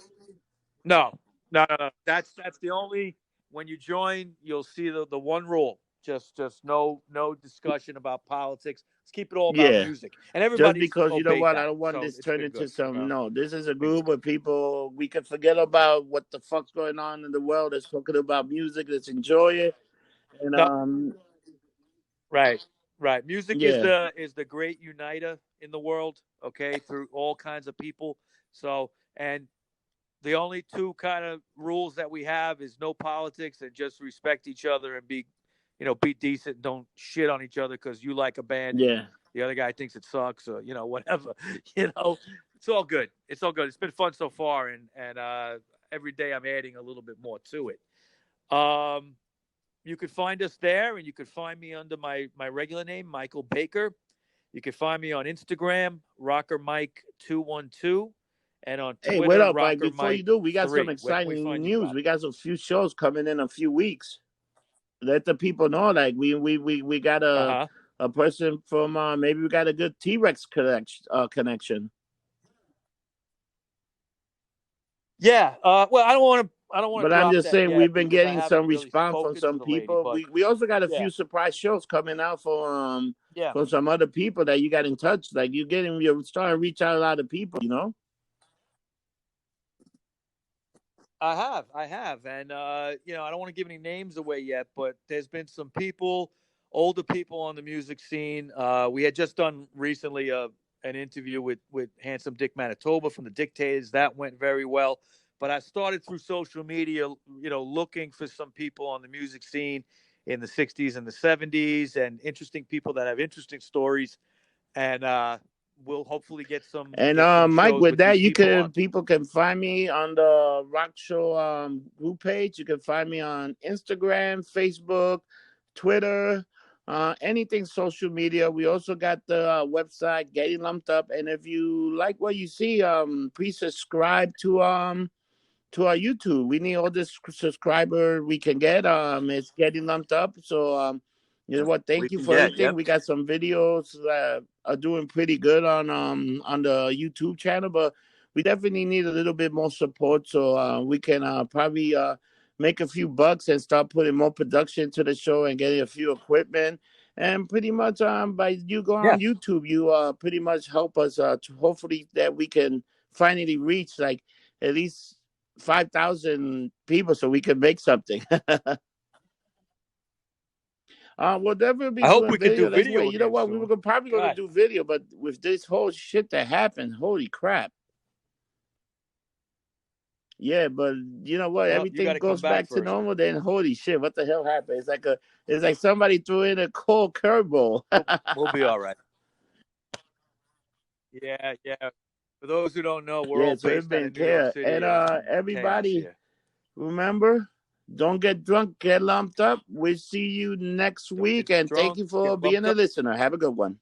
No, no. That's the only. When you join, you'll see the one rule. Just no discussion about politics. Let's keep it all about yeah, music, and just everybody's because you know obeyed what, I that. don't want So this it's turned been into good. some. No, this is a group of people. We can forget about what the fuck's going on in the world. Let's talking about music. Let's enjoy it. And No, right, right. Music yeah, is the great uniter in the world. Okay, through all kinds of people. So and the only two kind of rules that we have is no politics and just respect each other and be decent and don't shit on each other because you like a band and yeah. the other guy thinks it sucks or whatever. you know it's all good. It's been fun so far, and every day I'm adding a little bit more to it. You could find us there, and you could find me under my regular name, Michael Baker. You can find me on Instagram, Rocker Mike 212, and on Hey, what Twitter, up, Mike? Rocker Before you Mike do, we got some 3. Where can we exciting find you, news. Rob? We got some few shows coming in a few weeks. Let the people know, like we got Uh huh. a person from maybe we got a good T-Rex connection. Yeah. Well, I don't want to But I'm drop just that saying yet we've been because I getting haven't some really response from spoken to some the lady. people. But We also got a yeah, few surprise shows coming out yeah. from some other people that you got in touch. Like you're starting to reach out a lot of people, you know? I have, and I don't want to give any names away yet, but there's been some people, older people on the music scene. We had just done recently an interview with Handsome Dick Manitoba from the Dictators. That went very well. But I started through social media, looking for some people on the music scene in the '60s and the '70s, and interesting people that have interesting stories, and we'll hopefully And get some Mike, shows with with these that, people on. people can find me on the Rock Show group page. You can find me on Instagram, Facebook, Twitter, anything social media. We also got the website Getting Lumped Up. And if you like what you see, please subscribe to our YouTube. We need all this subscriber we can get. It's Getting Lumped Up. So you know what? We Thank you can for get. everything. Yep. We got some videos that are doing pretty good on the YouTube channel, but we definitely need a little bit more support so we can probably make a few bucks and start putting more production to the show and getting a few equipment. And pretty much by you go Yeah. on YouTube, you pretty much help us to hopefully that we can finally reach like at least 5,000 people so we can make something. We'll definitely be I hope we doing could do video. Let's wait. video You know again what? We were soon. probably going to God. do video, but with this whole shit that happened, holy crap. Yeah, but you know what? Well, you got Everything to come goes back back to first. normal. Then holy shit, what the hell happened? It's like somebody threw in a cold curveball. We'll be all right. Yeah, yeah. For those who don't know, we're Yeah, all so it's based out been of New York care. City. And There's some chaos everybody, here. remember, don't get drunk, get lumped up. We'll see you next Don't week. get And thank drunk, you for get being lumped a up. listener. Have a good one.